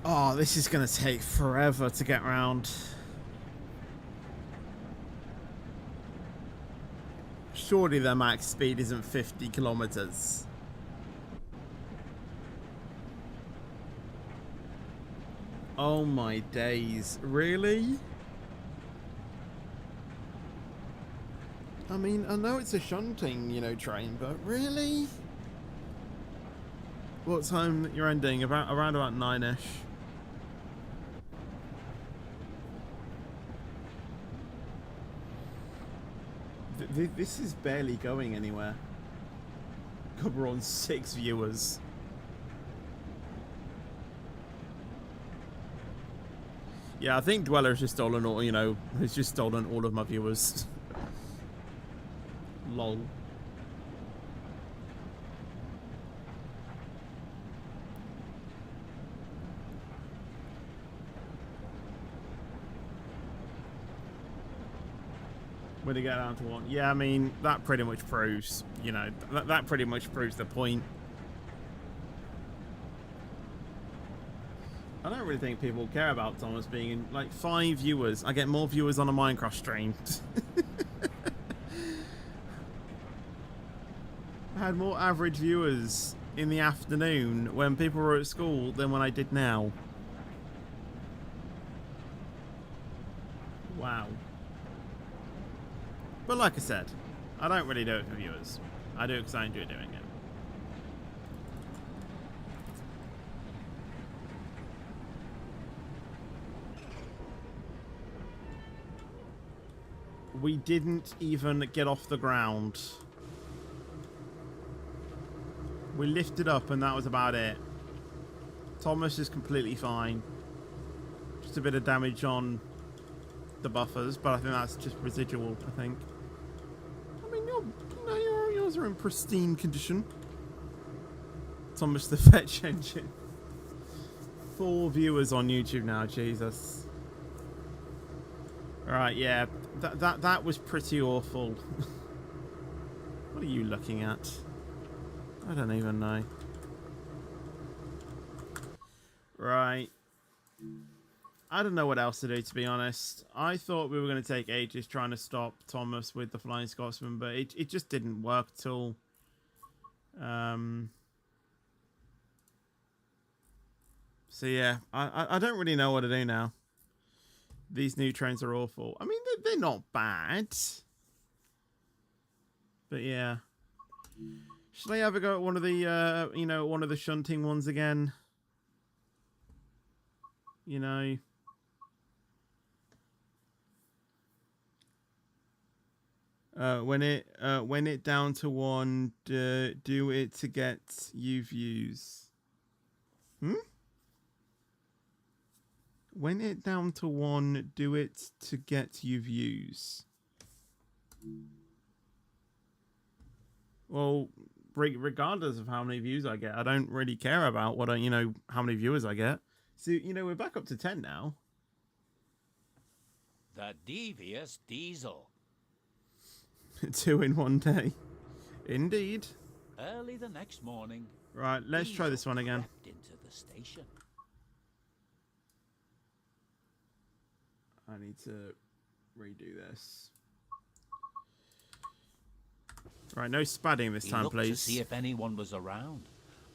Speaker 1: Oh, this is going to take forever to get around. Surely their max speed isn't 50 kilometers. Oh my days. Really? I mean, I know it's a shunting, you know, train, but really? What time you're ending? Around about 9ish. This is barely going anywhere. God, we're on 6 viewers. Yeah, I think Dweller's just stolen all, you know, has just stolen all of my viewers. Lol. When they get down to 1. Yeah, I mean, that pretty much proves, you know, that pretty much proves the point. I don't really think people care about Thomas being in, like, 5 viewers. I get more viewers on a Minecraft stream. I had more average viewers in the afternoon when people were at school than when I did now. Wow. But like I said, I don't really do it for viewers. I do it because I enjoy doing it. We didn't even get off the ground. We lifted up and that was about it. Thomas is completely fine. Just a bit of damage on the buffers, but I think that's just residual, I think. I mean, yours are in pristine condition. Thomas the Fetch Engine. 4 viewers on YouTube now, Jesus. Right, yeah, that was pretty awful. What are you looking at? I don't even know. Right. I don't know what else to do, to be honest. I thought we were going to take ages trying to stop Thomas with the Flying Scotsman, but it just didn't work at all. So yeah, I don't really know what to do now. These new trains are awful. I mean, they're not bad. But yeah. Should I have a go at one of the, you know, one of the shunting ones again? You know. When it down to 1, do it to get you views. When it down to 1, do it to get you views. Well, regardless of how many views I get, I don't really care about what you know, how many viewers I get. So, you know, we're back up to 10 now.
Speaker 2: The devious Diesel.
Speaker 1: 2 in 1 day. Indeed.
Speaker 2: Early the next morning.
Speaker 1: Right, let's try this one again.
Speaker 2: Into the station.
Speaker 1: I need to redo this. Right, no spadding this time, please.
Speaker 2: To see if anyone was around,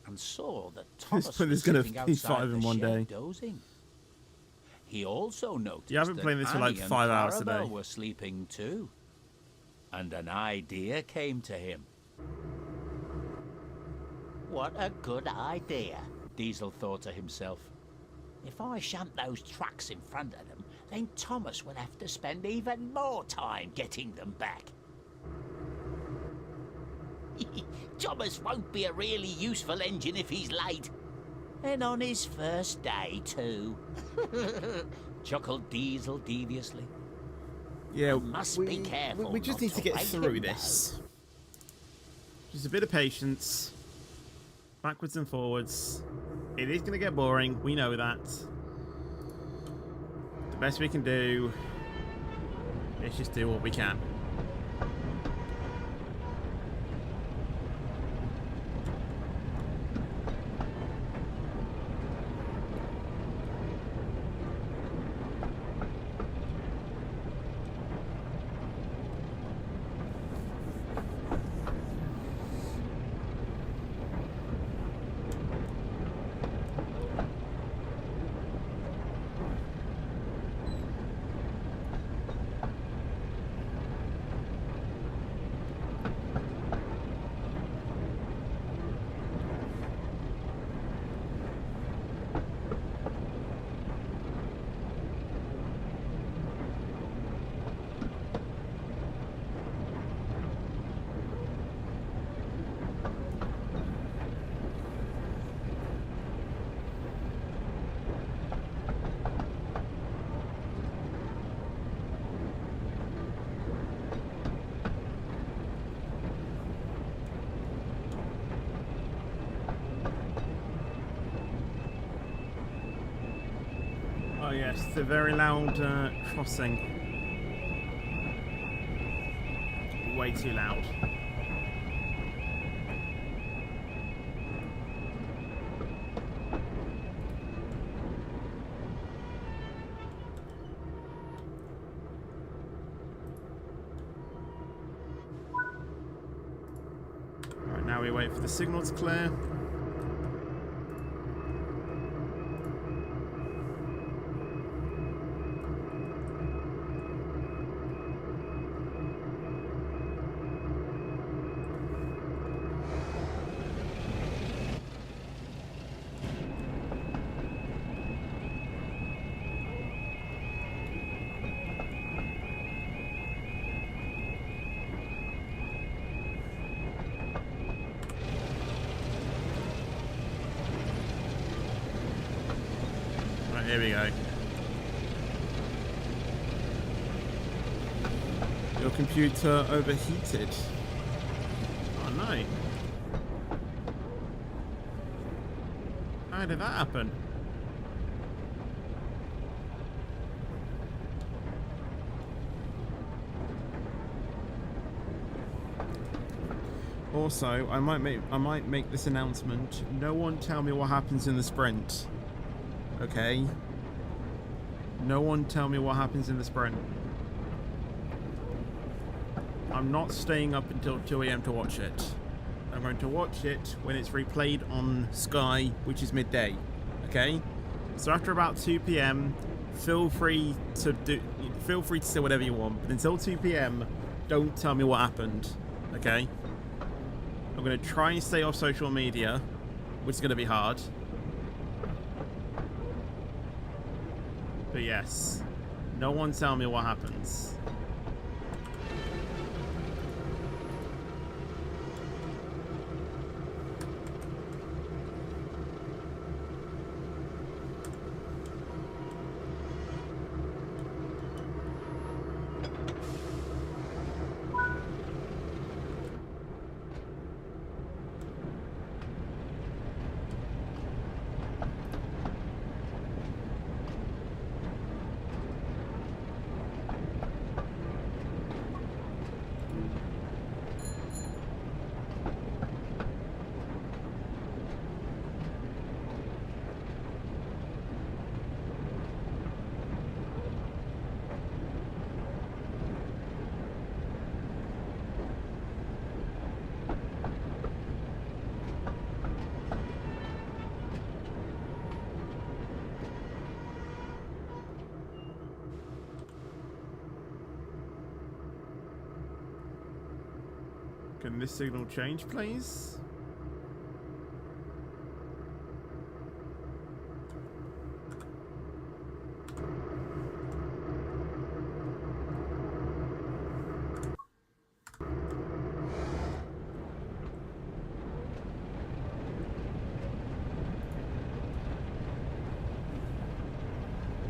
Speaker 2: and saw that Thomas
Speaker 1: was going to be 5 in 1 day.
Speaker 2: Dozing. He also noticed
Speaker 1: I've been playing this for like 5 hours today.
Speaker 2: Were sleeping too, and an idea came to him. What a good idea, Diesel thought to himself. If I shunt those trucks in front of them, then Thomas will have to spend even more time getting them back. Thomas won't be a really useful engine if he's late. And on his first day, too. Chuckled Diesel deviously.
Speaker 1: Yeah,
Speaker 2: be careful
Speaker 1: we just need to get through this. Just a bit of patience. Backwards and forwards. It is going to get boring. We know that. The best we can do is just do what we can. Oh yes, the very loud crossing. Way too loud. Alright, now we wait for the signal to clear. Here we go. Your computer overheated. Oh no. How did that happen? Also, I might make this announcement. No one tell me what happens in the sprint. Okay? No one tell me what happens in the sprint. I'm not staying up until 2 AM to watch it. I'm going to watch it when it's replayed on Sky, which is midday. Okay? So after about 2 PM, feel free to say whatever you want, but until 2 PM, don't tell me what happened. Okay? I'm going to try and stay off social media, which is going to be hard. But yes, no one tell me what happens. Can this signal change, please?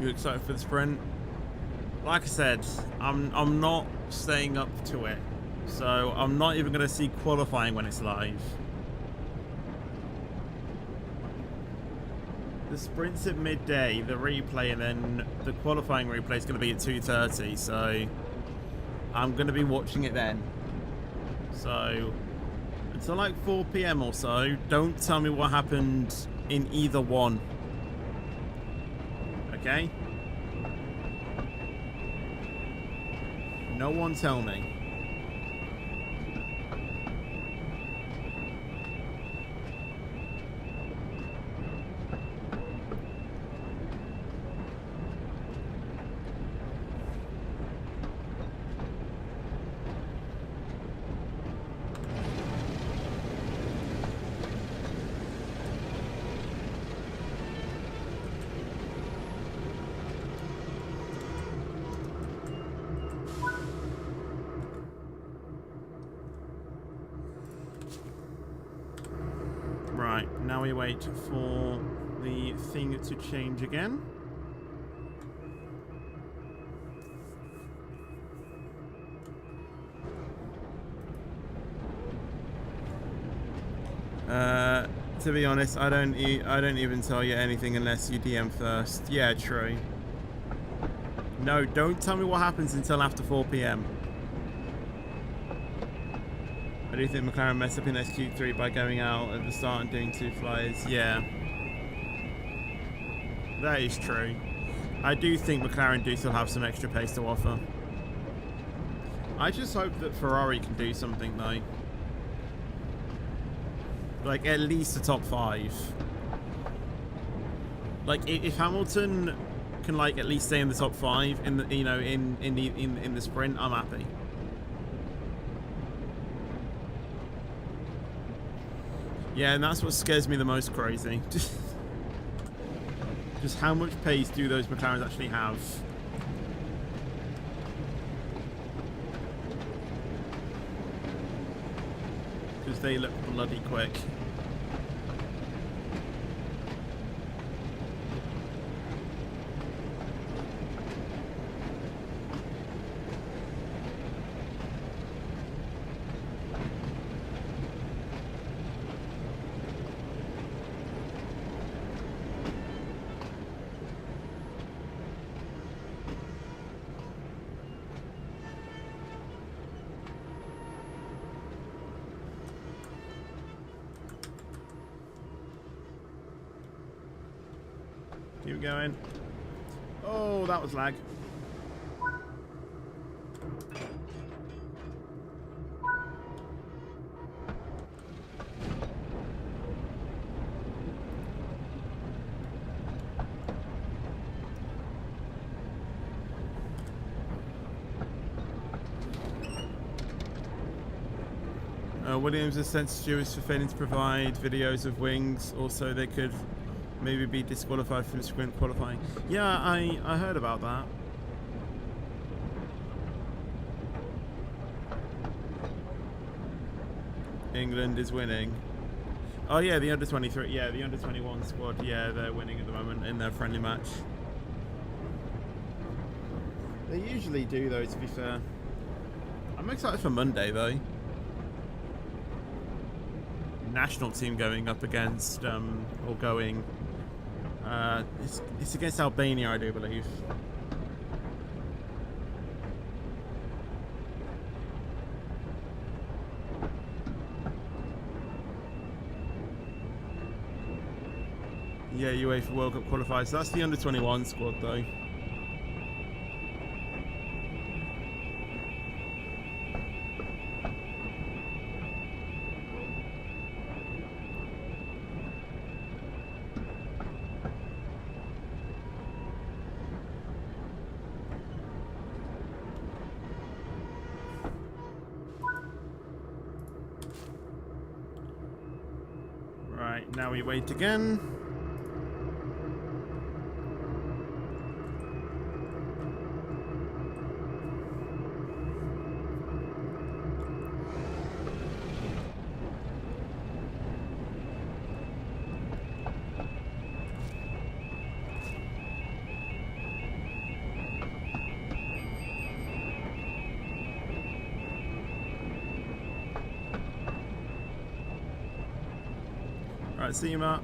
Speaker 1: You excited for the sprint? Like I said, I'm not staying up to it. So I'm not even going to see qualifying when it's live. The sprint's at midday, the replay, and then the qualifying replay is going to be at 2:30. So I'm going to be watching it then. So until like 4 p.m. or so, don't tell me what happened in either one. Okay? No one tell me. Right, now we wait for the thing to change again. To be honest, I don't even tell you anything unless you DM first. Yeah, true. No, don't tell me what happens until after 4 p.m. I do think McLaren messed up in SQ3 by going out at the start and doing 2 flyers. Yeah. That is true. I do think McLaren do still have some extra pace to offer. I just hope that Ferrari can do something though. Like at least a top 5. Like if Hamilton can like at least stay in the top 5 in the in the sprint, I'm happy. Yeah, and that's what scares me the most, crazy. Just how much pace do those McLarens actually have? Because they look bloody quick. Keep going. Oh, that was lag. Williams has sent stewards for failing to provide videos of wings. Also, they could maybe be disqualified from sprint qualifying. Yeah, I heard about that. England is winning. Oh yeah, the under 23. Yeah, the under 21 squad. Yeah, they're winning at the moment in their friendly match. They usually do though, to be fair. I'm excited for Monday though. National team going up against or going it's against Albania, I do believe. Yeah, UEFA World Cup qualifiers. So that's the under 21 squad though. Right, now we wait again. Right, see you, Mark.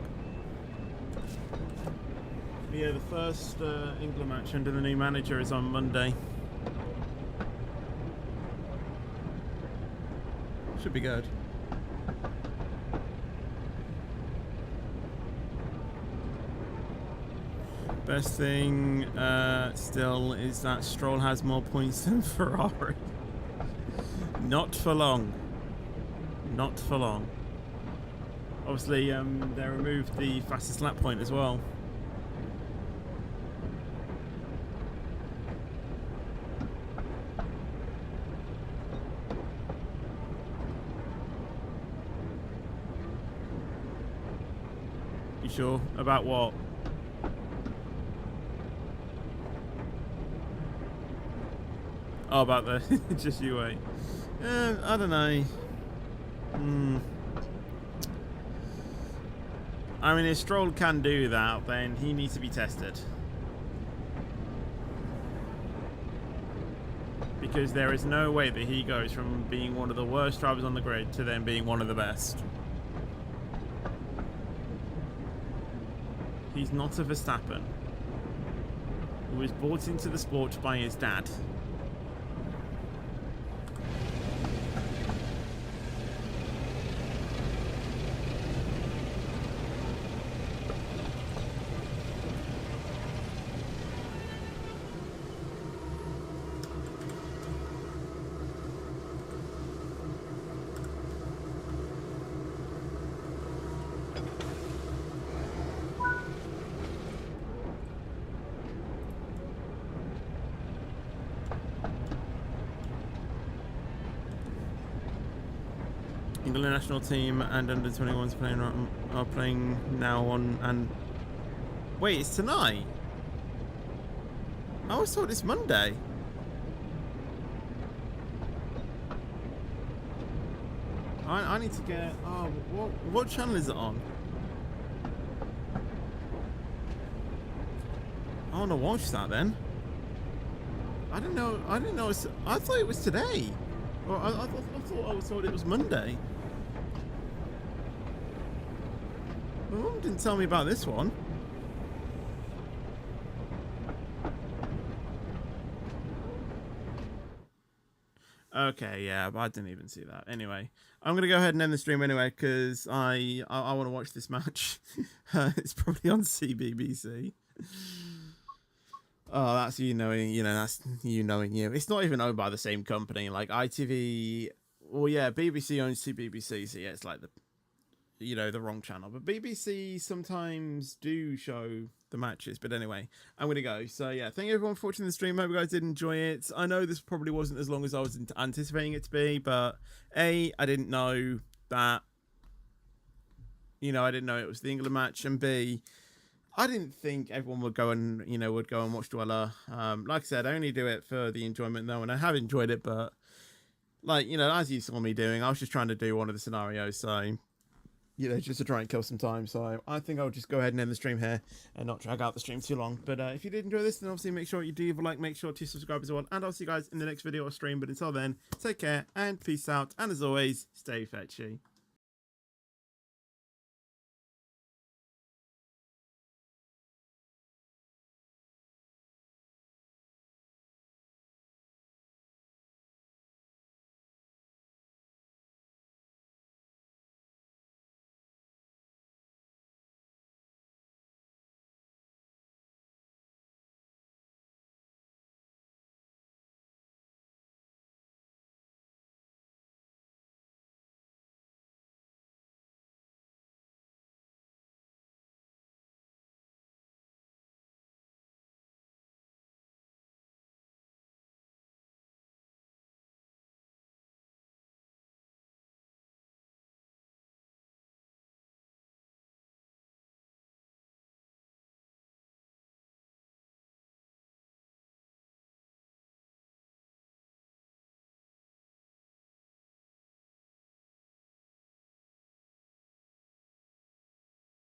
Speaker 1: Yeah, the first England match under the new manager is on Monday. Should be good. Best thing still is that Stroll has more points than Ferrari. Not for long. Not for long. Obviously, they removed the fastest lap point as well. You sure? About what? Oh, about the just you wait. I don't know. I mean, if Stroll can do that, then he needs to be tested. Because there is no way that he goes from being one of the worst drivers on the grid to then being one of the best. He's not a Verstappen, who was brought into the sport by his dad. England national team and under 21s are playing now on, and wait, it's tonight. I always thought it's Monday. I need to get. Oh, what channel is it on? I want to watch that then. I didn't know. I thought it was today. Well, I thought it was Monday. My mum didn't tell me about this one. Okay, yeah, but I didn't even see that. Anyway, I'm gonna go ahead and end the stream anyway because I want to watch this match. It's probably on CBBC. Oh, that's you knowing. That's you knowing you. It's not even owned by the same company. Like ITV. Well, yeah, BBC owns CBBC, so yeah, it's like the wrong channel. But BBC sometimes do show the matches. But anyway, I'm gonna go. So yeah, thank you everyone for watching the stream. Hope you guys did enjoy it. I know this probably wasn't as long as I was anticipating it to be, but A, I didn't know that. I didn't know it was the England match, and B, I didn't think everyone would go and watch Dweller. Like I said, I only do it for the enjoyment though, and I have enjoyed it. But as you saw me doing, I was just trying to do one of the scenarios. So just to try and kill some time. So I think I'll just go ahead and end the stream here and not drag out the stream too long. But if you did enjoy this, then obviously make sure you do leave a like, make sure to subscribe as well. And I'll see you guys in the next video or stream. But until then, take care and peace out. And as always, stay fetchy.